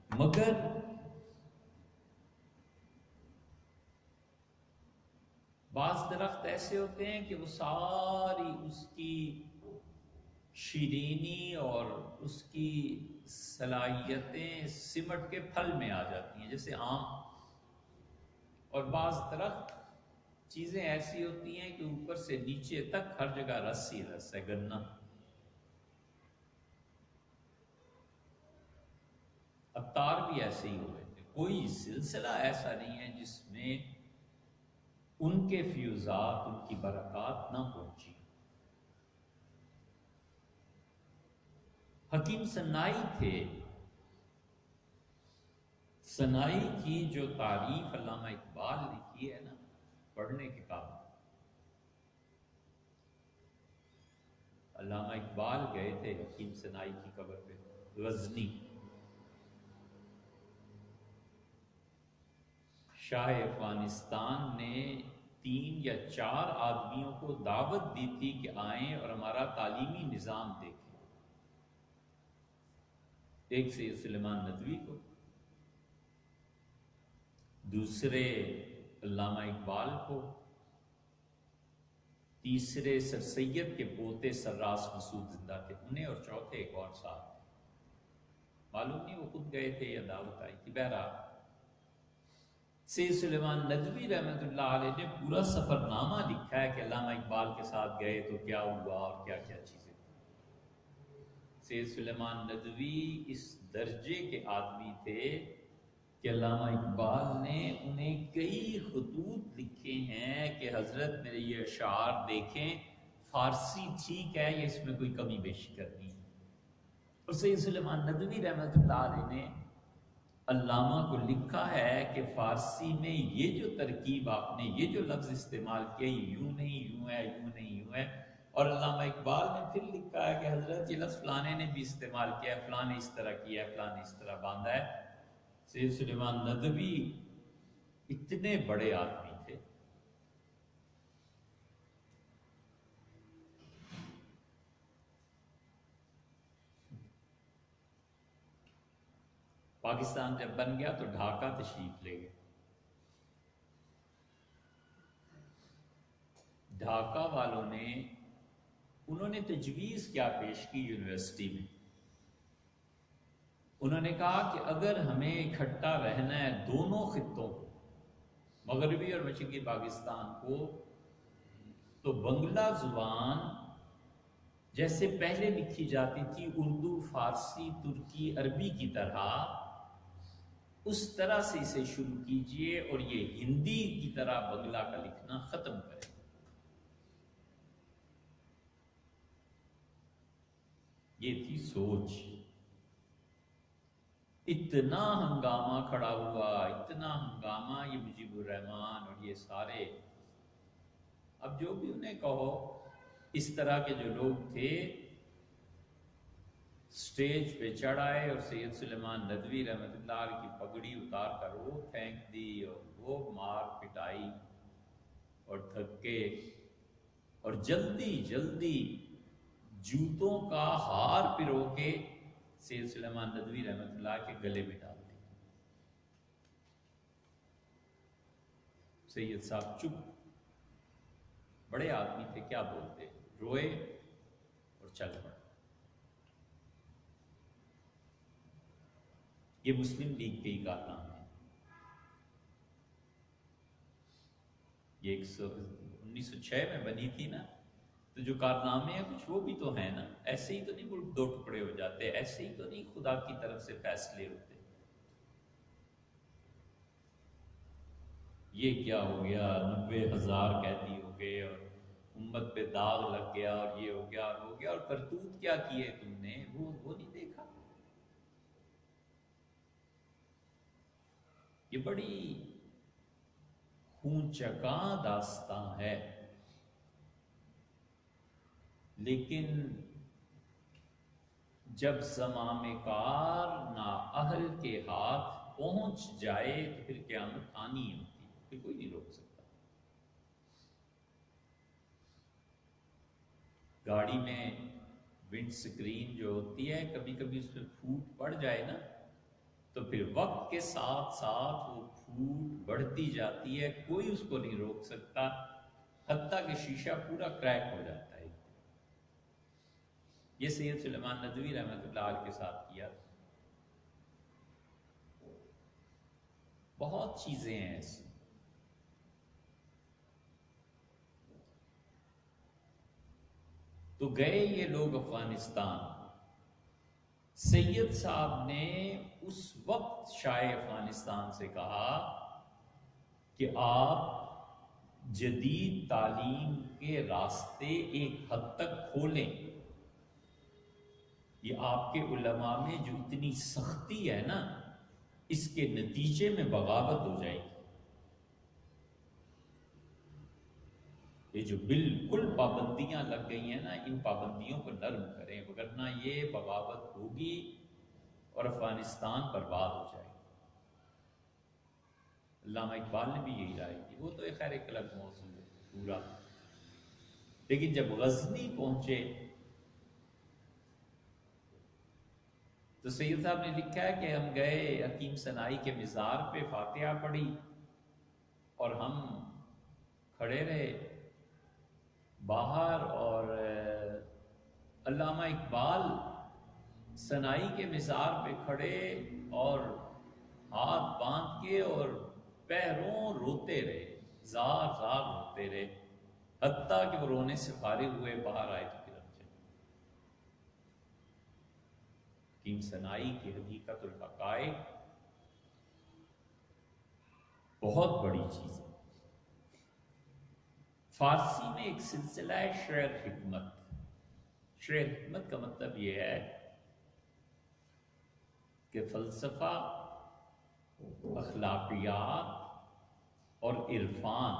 مگر بعض درخت ایسے ہوتے ہیں کہ وہ ساری اس کی شیرینی اور اس کی صلاحیتیں سمٹ کے پھل میں آ جاتی ہیں، جیسے آم۔ اور بعض درخت چیزیں ایسی ہوتی ہیں کہ اوپر سے نیچے تک ہر جگہ رس ہی رس ہے، گنا۔ عطار بھی ایسے ہی ہوئے تھے، کوئی سلسلہ ایسا نہیں ہے جس میں ان کے فیوزات، ان کی برکات نہ پہنچی۔ حکیم سنائی تھے، سنائی کی جو تعریف علامہ اقبال نے کی ہے نا، پڑھنے کے قابل۔ علامہ اقبال گئے تھے حکیم سنائی کی قبر پہ غزنی، شاہ افغانستان نے 3 یا 4 آدمیوں کو دعوت دی تھی کہ آئیں اور ہمارا تعلیمی نظام دیکھیں۔ ایک سید سلیمان ندوی کو، دوسرے علامہ اقبال کو، تیسرے سر سید کے پوتے سراس مسعود زندہ تھے انہیں، اور چوتھے ایک اور صاحب تھے، معلوم نہیں وہ خود گئے تھے یا دعوت آئی تھی۔ بہرحال سید سلیمان ندوی رحمت اللہ علیہ نے پورا سفر نامہ لکھا ہے کہ علامہ اقبال کے ساتھ گئے تو کیا ہوا اور کیا کیا چیزیں۔ سید سلیمان ندوی اس درجے کے آدمی تھے کہ علامہ اقبال نے انہیں کئی خطوط لکھے ہیں کہ حضرت میرے یہ اشعار دیکھیں، فارسی ٹھیک ہے، یہ اس میں کوئی کمی بیشی کرنی ہے۔ اور سید سلیمان ندوی رحمت اللہ علیہ نے علامہ کو لکھا ہے کہ فارسی میں یہ جو ترکیب آپ نے یہ جو لفظ استعمال کیا یوں نہیں یوں ہے یوں نہیں یوں ہے، اور علامہ اقبال نے پھر لکھا ہے کہ حضرت یہ لفظ فلانے نے بھی استعمال کیا ہے، فلاں نے اس طرح کیا ہے، فلاں نے اس طرح باندھا ہے۔ سید سلیمان ندوی اتنے بڑے آدمی تھے، پاکستان جب بن گیا تو ڈھاکہ تشریف لے گئے۔ ڈھاکہ والوں نے انہوں نے تجویز کیا پیش کی یونیورسٹی میں، انہوں نے کہا کہ اگر ہمیں اکٹھا رہنا ہے دونوں خطوں کو، مغربی اور مشرقی پاکستان کو، تو بنگلہ زبان جیسے پہلے لکھی جاتی تھی اردو، فارسی، ترکی، عربی کی طرح، اس طرح سے اسے شروع کیجئے اور یہ ہندی کی طرح بنگلہ کا لکھنا ختم کریں۔ یہ تھی سوچ۔ اتنا ہنگامہ کھڑا ہوا، اتنا ہنگامہ، یہ مجیب الرحمان اور یہ سارے، اب جو بھی انہیں کہو، اس طرح کے جو لوگ تھے سٹیج پہ چڑھ آئے اور سید سلیمان ندوی رحمۃ اللہ علیہ کی پگڑی اتار کر وہ پھینک دی، اور وہ مار پٹائی اور دھکے، اور جلدی جلدی جوتوں کا ہار پرو کے سید سلیمان ندوی رحمۃ اللہ کے گلے میں ڈال دی۔ سید صاحب چپ، بڑے آدمی تھے، کیا بولتے، روئے اور چل پڑے۔ یہ مسلم لیگ کے ہی کارنامے ہیں۔ یہ 1906 میں بنی تھی نا، تو جو کارنامے ہیں کچھ وہ بھی تو ہیں نا، ایسے ہی تو نہیں ملک دو ٹکڑے ہو جاتے، ایسے ہی تو نہیں خدا کی طرف سے فیصلے ہوتے۔ یہ کیا ہو گیا، 90,000 قیدی ہو گئے اور امت پہ داغ لگ گیا اور یہ ہو گیا اور ہو گیا، اور کرتوت کیا کیے تم نے وہ نہیں دیکھا۔ یہ بڑی خون چکاں داستان ہے، لیکن جب زمام کار نااہل کے ہاتھ پہنچ جائے تو پھر قیامت آنی ہوتی ہے، پھر کوئی نہیں روک سکتا۔ گاڑی میں ونڈ سکرین جو ہوتی ہے، کبھی کبھی اس میں پھوٹ پڑ جائے نا، تو پھر وقت کے ساتھ ساتھ وہ پھوٹ بڑھتی جاتی ہے، کوئی اس کو نہیں روک سکتا، حتیٰ کہ شیشہ پورا کریک ہو جاتا ہے۔ یہ سید سلیمان ندوی رحمۃ اللہ علیہ کے ساتھ کیا۔ بہت چیزیں ہیں ایسی۔ تو گئے یہ لوگ افغانستان، سید صاحب نے اس وقت شاہ افغانستان سے کہا کہ آپ جدید تعلیم کے راستے ایک حد تک کھولیں، یہ آپ کے علماء میں جو اتنی سختی ہے نا، اس کے نتیجے میں بغاوت ہو جائے گی۔ یہ جو بالکل پابندیاں لگ گئی ہیں نا، ان پابندیوں کو نرم کریں، وگرنہ یہ بغاوت ہوگی اور افغانستان برباد ہو جائے گا۔ علامہ اقبال نے بھی یہی رائے کی، وہ تو خیر ایک الگ موضوع ہے پورا، لیکن جب غزنی پہنچے تو سید صاحب نے لکھا ہے کہ ہم گئے، حکیم سنائی کے مزار پہ فاتحہ پڑھی اور ہم کھڑے رہے باہر، اور علامہ اقبال سنائی کے مزار پہ کھڑے اور ہاتھ باندھ کے اور پیروں روتے رہے، زار زار روتے رہے، حتیٰ کہ وہ رونے سے فارغ ہوئے، باہر آئے تو پھر ہم چلے۔ حکیم سنائی کی حقیقت الحقائق بہت بڑی چیز ہے۔ فارسی میں ایک سلسلہ ہے شعر حکمت۔ شعر حکمت کا مطلب یہ ہے کہ فلسفہ اخلاقیات اور عرفان،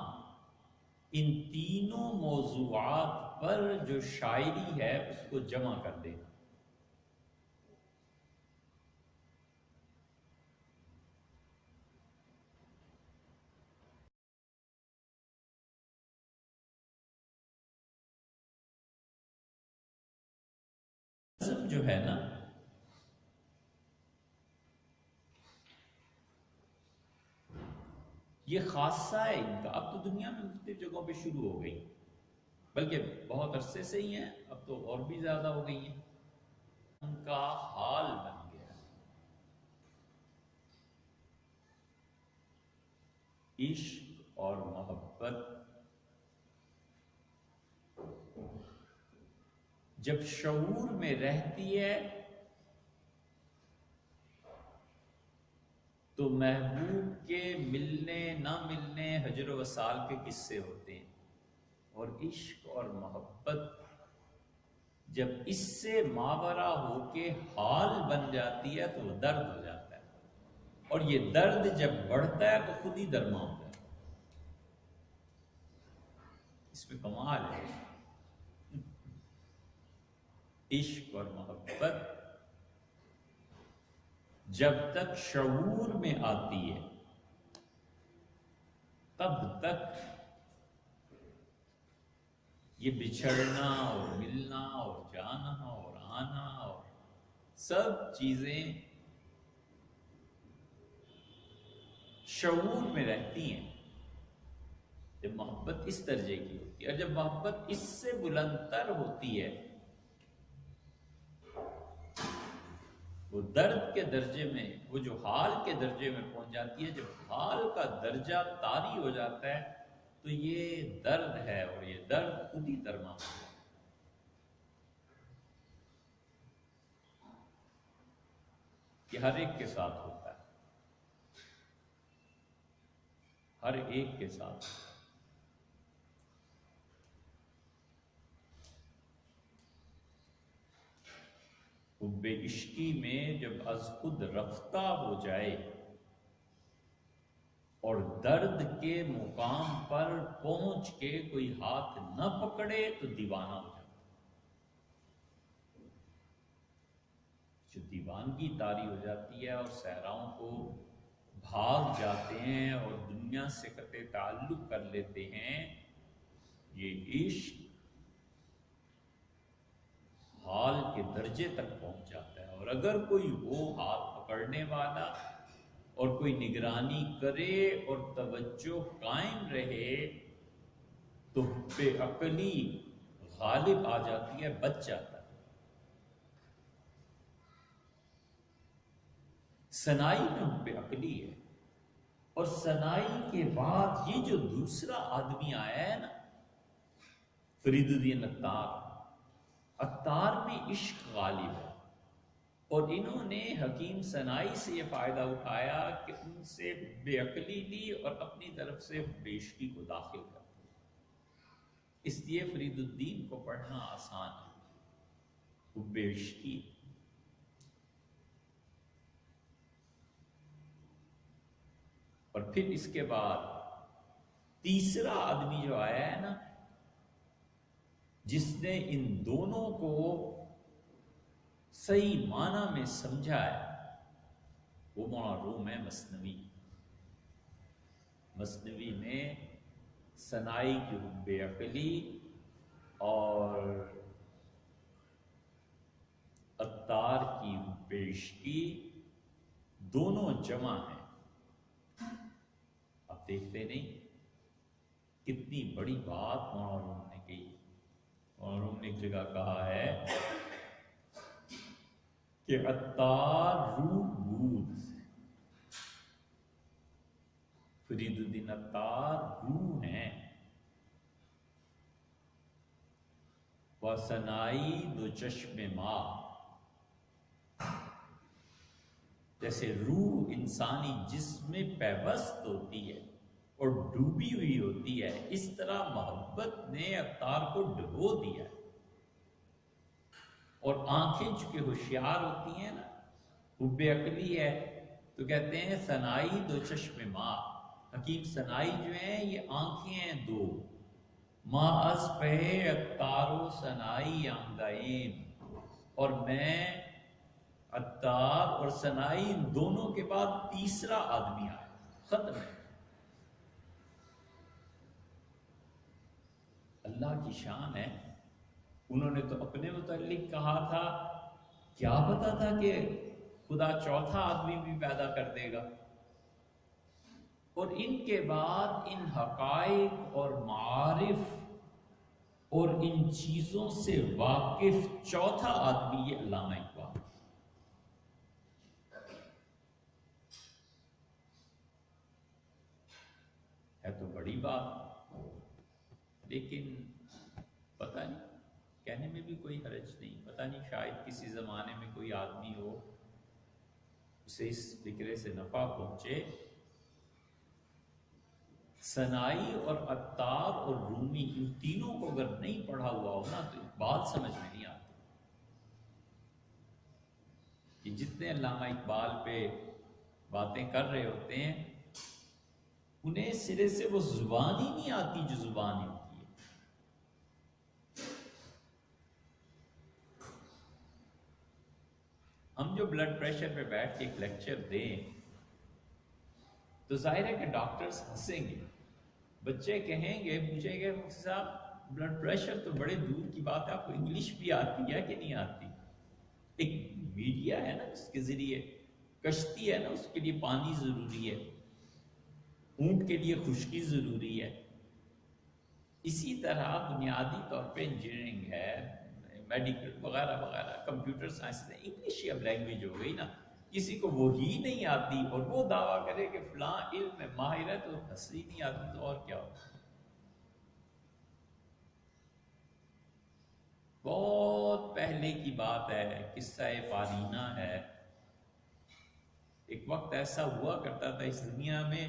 ان تینوں موضوعات پر جو شاعری ہے اس کو جمع کر دینا۔ نظم جو ہے نا، یہ خاصہ ہے ان کا، اب تو دنیا میں مختلف جگہوں پہ شروع ہو گئی، بلکہ بہت عرصے سے ہی ہیں، اب تو اور بھی زیادہ ہو گئی ہیں۔ ان کا حال بن گیا عشق اور محبت جب شعور میں رہتی ہے تو محبوب کے ملنے نہ ملنے، ہجر و وصال کے قصے ہوتے ہیں، اور عشق اور محبت جب اس سے ماورا ہو کے حال بن جاتی ہے تو وہ درد ہو جاتا ہے، اور یہ درد جب بڑھتا ہے تو خود ہی درما ہوتا ہے۔ اس میں کمال ہے۔ عشق اور محبت جب تک شعور میں آتی ہے تب تک یہ بچھڑنا اور ملنا اور جانا اور آنا اور سب چیزیں شعور میں رہتی ہیں۔ جب محبت اس درجے کی ہوتی ہے، اور جب محبت اس سے بلند تر ہوتی ہے، وہ درد کے درجے میں، وہ جو حال کے درجے میں پہنچ جاتی ہے، جب حال کا درجہ طاری ہو جاتا ہے تو یہ درد ہے، اور یہ درد خود ہی درما ہوتا ہے۔ یہ ہر ایک کے ساتھ ہوتا ہے، ہر ایک کے ساتھ۔ حب عشقی میں جب از خود رفتہ ہو جائے اور درد کے مقام پر پہنچ کے کوئی ہاتھ نہ پکڑے تو دیوانہ ہو جاتا ہے۔ جو دیوانگی طاری ہو جاتی ہے اور صحراؤں کو بھاگ جاتے ہیں اور دنیا سے قطع تعلق کر لیتے ہیں، یہ عشق حال کے درجے تک پہنچ جاتا ہے۔ اور اگر کوئی ہو ہاتھ پکڑنے والا اور کوئی نگرانی کرے اور توجہ قائم رہے تو بے عقلی غالب آ جاتی ہے، بچ جاتا ہے۔ سنائی میں بے عقلی ہے، اور سنائی کے بعد یہ جو دوسرا آدمی آیا ہے نا، فرید الدین عطار میں عشق غالب ہے، اور انہوں نے حکیم سنائی سے یہ فائدہ اٹھایا کہ ان سے بے عقلی لی اور اپنی طرف سے بے عشقی کو داخل کر دیا۔ اس لیے فرید الدین کو پڑھنا آسان ہے، وہ بے عشقی۔ اور پھر اس کے بعد تیسرا آدمی جو آیا ہے نا، جس نے ان دونوں کو صحیح معنی میں سمجھا ہے، وہ مولانا روم ہے مثنوی۔ مثنوی میں سنائی کی حب عقلی اور عطار کی حب عشقی دونوں جمع ہیں۔ آپ دیکھتے نہیں کتنی بڑی بات مولانا روم نے کہی۔ مولانا روم نے ایک جگہ کہا ہے کہ عطار روح بود، فرید الدین عطار روح ہیں، و سنائی دو چشم ماں۔ جیسے روح انسانی جسم میں پیوست ہوتی ہے اور ڈوبی ہوئی ہوتی ہے، اس طرح محبت نے عطار کو ڈبو دیا ہے، اور آنکھیں چونکہ ہوشیار ہوتی ہیں نا، حب عقلی ہے تو کہتے ہیں ثنائی دو چشم ماں، حکیم ثنائی جو ہیں یہ آنکھیں ہیں دو، ماں از پہ عطار و ثنائی آمدائین، اور میں عطار اور ثنائی ان دونوں کے بعد تیسرا آدمی آیا، ختم ہے۔ اللہ کی شان ہے، انہوں نے تو اپنے متعلق کہا تھا، کیا پتا تھا کہ خدا چوتھا آدمی بھی پیدا کر دے گا، اور ان کے بعد ان حقائق اور معارف اور ان چیزوں سے واقف چوتھا آدمی یہ علامہ اقبال ہے۔ تو بڑی بات، لیکن پتہ نہیں، کہنے میں بھی کوئی حرج نہیں، پتہ نہیں شاید کسی زمانے میں کوئی آدمی ہو اسے اس فکرے سے نفع پہنچے۔ ثنائی اور عطار اور رومی ان تینوں کو اگر نہیں پڑھا ہوا ہو نا تو بات سمجھ میں نہیں آتی کہ جتنے علامہ اقبال پہ باتیں کر رہے ہوتے ہیں انہیں سرے سے وہ زبان ہی نہیں آتی جو زبان ہوتی ہے۔ ہم جو بلڈ پریشر پہ بیٹھ کے ایک لیکچر دیں تو ظاہر ہے کہ ڈاکٹرز ہنسیں گے، بچے کہیں گے، پوچھیں گے مفتی صاحب بلڈ پریشر تو بڑے دور کی بات ہے، آپ کو انگلش بھی آتی ہے کہ نہیں آتی؟ ایک میڈیا ہے نا اس کے ذریعے، کشتی ہے نا اس کے لیے پانی ضروری ہے، اونٹ کے لیے خشکی ضروری ہے، اسی طرح بنیادی طور پہ انجینئرنگ ہے، میڈیکل وغیرہ وغیرہ، کمپیوٹر سائنس ہے، انگلش اب لینگویج ہو گئی نا، کسی کو وہی نہیں آتی اور وہ دعویٰ کرے کہ فلاں علم میں ماہر ہے تو ہنسی نہیں آتی تو اور کیا ہو۔ بہت پہلے کی بات ہے، قصہ پارینہ ہے، ایک وقت ایسا ہوا کرتا تھا اس دنیا میں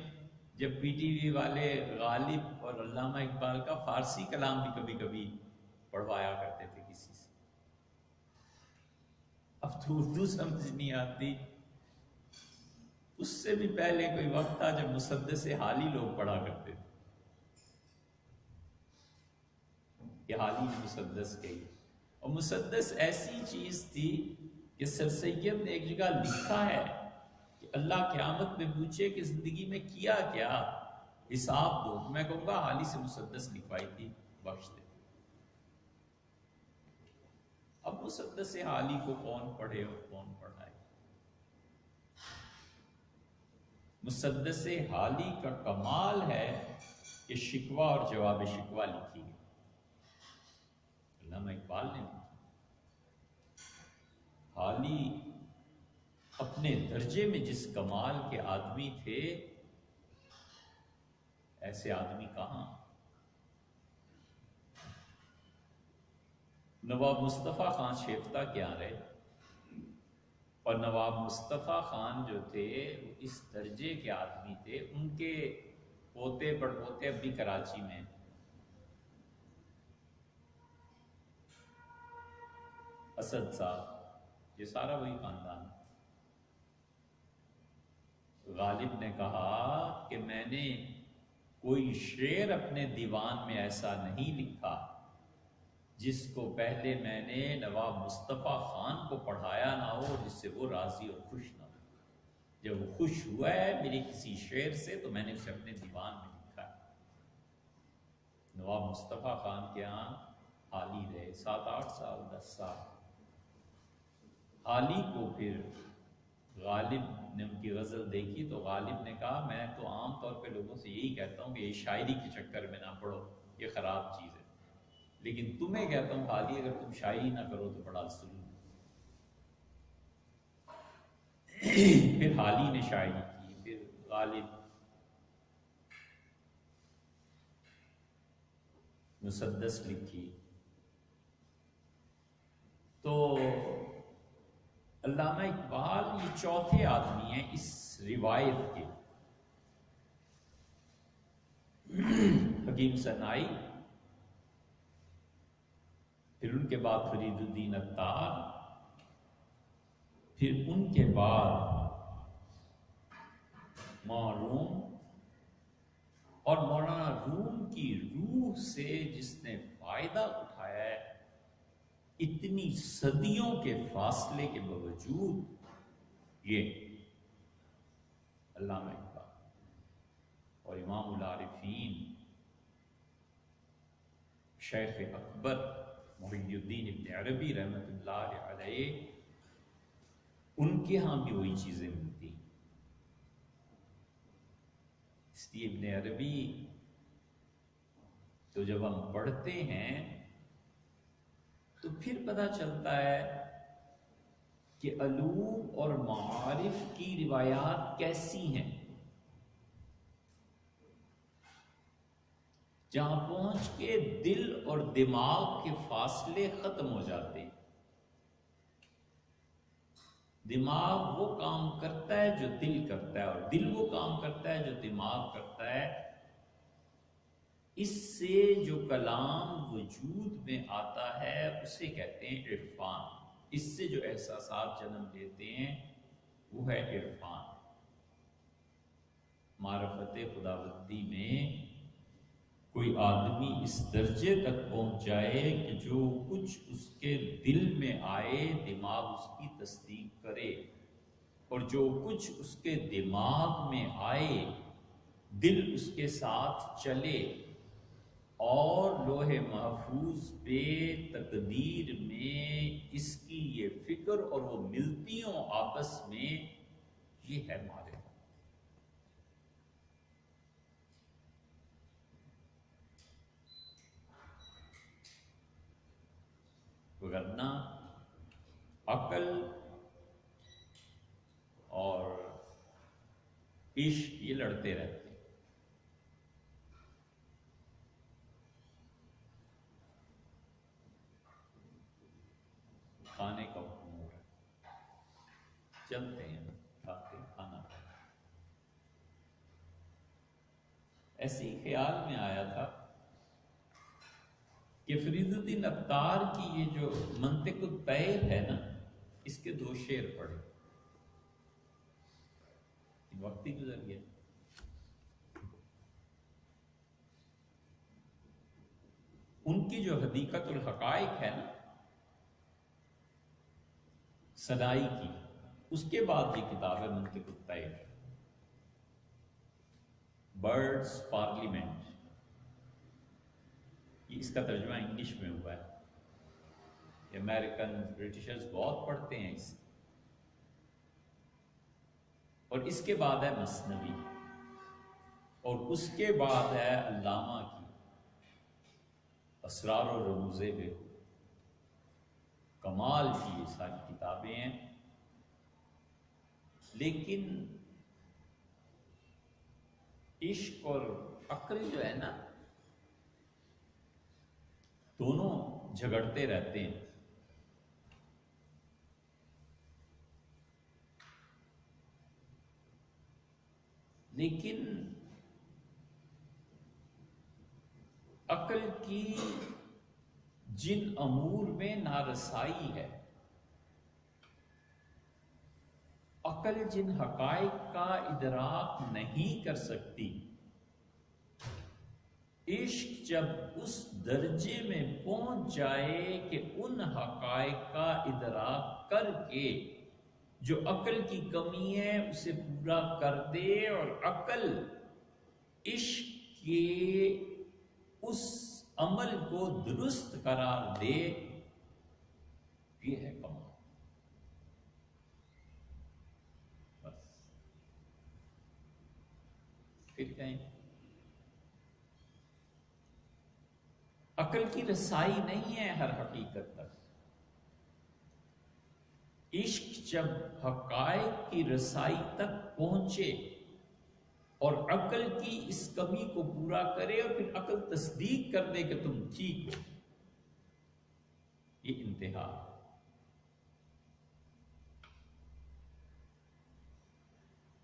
جب پی ٹی وی والے غالب اور علامہ اقبال کا فارسی کلام بھی کبھی کبھی پڑھوایا کرتے تھے کسی سے۔ اب تو اردو سمجھ نہیں آتی، اس سے بھی پہلے کوئی وقت تھا جب مسدس حالی لوگ پڑھا کرتے تھے کہ حالی نے مسدس کہی، اور مسدس ایسی چیز تھی کہ سر سید نے ایک جگہ لکھا ہے کہ اللہ قیامت میں پوچھے کہ زندگی میں کیا کیا، حساب دو، میں کہوں گا حالی سے مسدس لکھوائی تھی، بخش دے۔ اب مسدس حالی کو کون پڑھے اور کون پڑھائے؟ مسدس حالی کا کمال ہے کہ شکوہ اور جواب شکوہ لکھی گئی، علامہ اقبال نے لکھی۔ حالی اپنے درجے میں جس کمال کے آدمی تھے، ایسے آدمی کہاں۔ نواب مصطفیٰ خان شیفتہ کیا رہے، اور نواب مصطفیٰ خان جو تھے وہ اس درجے کے آدمی تھے، ان کے پوتے پڑپوتے اب بھی کراچی میں، اسد صاحب، یہ سارا وہی خاندان۔ غالب نے کہا کہ میں نے کوئی شعر اپنے دیوان میں ایسا نہیں لکھا جس کو پہلے میں نے نواب مصطفیٰ خان کو پڑھایا نہ ہو اور جس سے وہ راضی اور خوش نہ ہو۔ جب وہ خوش ہوا ہے میرے کسی شعر سے تو میں نے اسے اپنے دیوان میں لکھا ہے۔ نواب مصطفیٰ خان کے ہاں حالی رہے 7-8 سال 10 سال۔ حالی کو پھر غالب نے ان کی غزل دیکھی تو غالب نے کہا میں تو عام طور پہ لوگوں سے یہی کہتا ہوں کہ یہ شاعری کے چکر میں نہ پڑھو، یہ خراب چیز ہے، لیکن تمہیں کہتا ہوں حالی اگر تم شاعری نہ کرو تو بڑا ظلم۔ پھر حالی نے شاعری کی، پھر غالب، مسدس لکھی۔ تو علامہ اقبال یہ چوتھے آدمی ہیں اس روایت کے۔ حکیم ثنائی، پھر ان کے بعد فرید الدین عطار، پھر ان کے بعد معلوم اور مولانا روم کی روح سے جس نے فائدہ اٹھایا ہے، اتنی صدیوں کے فاصلے کے باوجود، یہ علامہ اقبال اور امام العارفین شیخ اکبر محی الدین ابن عربی رحمۃ اللہ علیہ، ان کے ہاں بھی وہی چیزیں ملتی ہیں۔ اس لیے ابن عربی تو جب ہم پڑھتے ہیں تو پھر پتہ چلتا ہے کہ علوم اور معارف کی روایات کیسی ہیں، جہاں پہنچ کے دل اور دماغ کے فاصلے ختم ہو جاتے ہیں۔ دماغ وہ کام کرتا ہے جو دل کرتا ہے، اور دل وہ کام کرتا ہے جو دماغ کرتا ہے۔ اس سے جو کلام وجود میں آتا ہے اسے کہتے ہیں عرفان۔ اس سے جو احساسات جنم لیتے ہیں وہ ہے عرفان۔ معرفت خداوندی میں کوئی آدمی اس درجے تک پہنچ جائے کہ جو کچھ اس کے دل میں آئے دماغ اس کی تصدیق کرے، اور جو کچھ اس کے دماغ میں آئے دل اس کے ساتھ چلے، اور لوح محفوظ پہ تقدیر میں اس کی یہ فکر اور وہ ملتی ہوں آپس میں، یہ ہے معرفت۔ ورنہ عقل اور عشق یہ لڑتے رہتے ہیں۔ کھانے کا حکم ہو رہا ہے، چلتے ہیں کھاتے ہیں کھانا۔ ایسے ہی خیال میں آیا تھا کہ فرید الدین عطار کی یہ جو منطق الطیر ہے نا، اس کے 2 شعر پڑھے، وقت ہی گزر گیا۔ ان کی جو حدیقت الحقائق ہے نا سدائی کی، اس کے بعد یہ کتاب ہے منطق الطیر، برڈز پارلیمنٹ، یہ اس کا ترجمہ انگلش میں ہوا ہے۔ امریکن برٹشرز بہت پڑھتے ہیں اس، اور اس کے بعد ہے مثنوی، اور اس کے بعد ہے علامہ کی اسرار و رموز بے، کمال کی یہ ساری کتابیں ہیں۔ لیکن عشق اور عقل جو ہے نا دونوں جھگڑتے رہتے ہیں۔ لیکن عقل کی جن امور میں نارسائی ہے، عقل جن حقائق کا ادراک نہیں کر سکتی، عشق جب اس درجے میں پہنچ جائے کہ ان حقائق کا ادراک کر کے جو عقل کی کمی ہے اسے پورا کر دے، اور عقل عشق کے اس عمل کو درست قرار دے، یہ ہے کمال۔ بس پھر کہیں عقل کی رسائی نہیں ہے ہر حقیقت تک۔ عشق جب حقائق کی رسائی تک پہنچے اور عقل کی اس کمی کو پورا کرے، اور پھر عقل تصدیق کر دے کہ تم ٹھیک ہو، یہ انتہا۔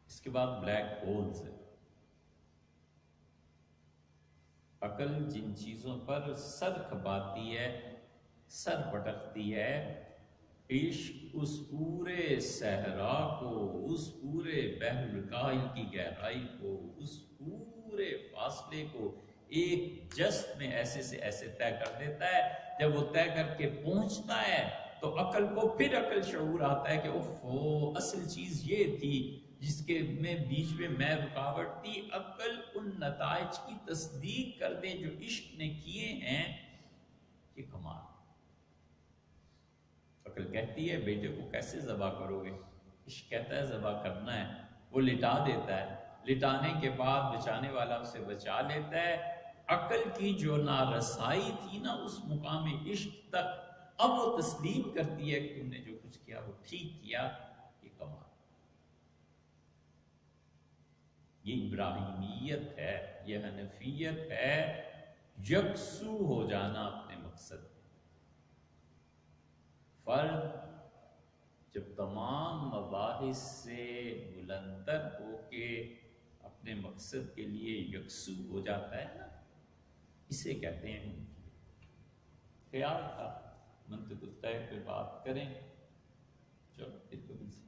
اس کے بعد بلیک ہولز ہے۔ عقل جن چیزوں پر سر کھپاتی ہے، سر پٹکتی ہے، عشق اس پورے صحرا کو، اس پورے بحر الکاہل کی گہرائی کو، اس پورے فاصلے کو ایک جست میں ایسے سے ایسے طے کر دیتا ہے۔ جب وہ طے کر کے پہنچتا ہے تو عقل کو پھر عقل شعور آتا ہے کہ اوفو، اصل چیز یہ تھی جس کے میں بیچ میں رکاوٹ تھی۔ عقل ان نتائج کی تصدیق کر دے جو عشق نے کیے ہیں، یہ کمال۔ عقل کہتی ہے بیٹے کو کیسے ذبح کرو گے؟ عشق کہتا ہے ذبح کرنا ہے، وہ لٹا دیتا ہے، لٹانے کے بعد بچانے والا اسے بچا لیتا ہے۔ عقل کی جو نارسائی تھی نا اس مقام عشق تک، اب وہ تسلیم کرتی ہے کہ تم نے جو کچھ کیا وہ ٹھیک کیا، یہ کمال۔ یہ ابراہیمیت ہے، یہ حنفیت ہے، یکسو ہو جانا اپنے مقصد میں۔ فرد جب تمام مباحث سے بلندر ہو کے اپنے مقصد کے لیے یکسو ہو جاتا ہے نا، اسے کہتے ہیں۔ خیال تھا منطق الطے پہ بات کریں، چلو پھر کبھی سے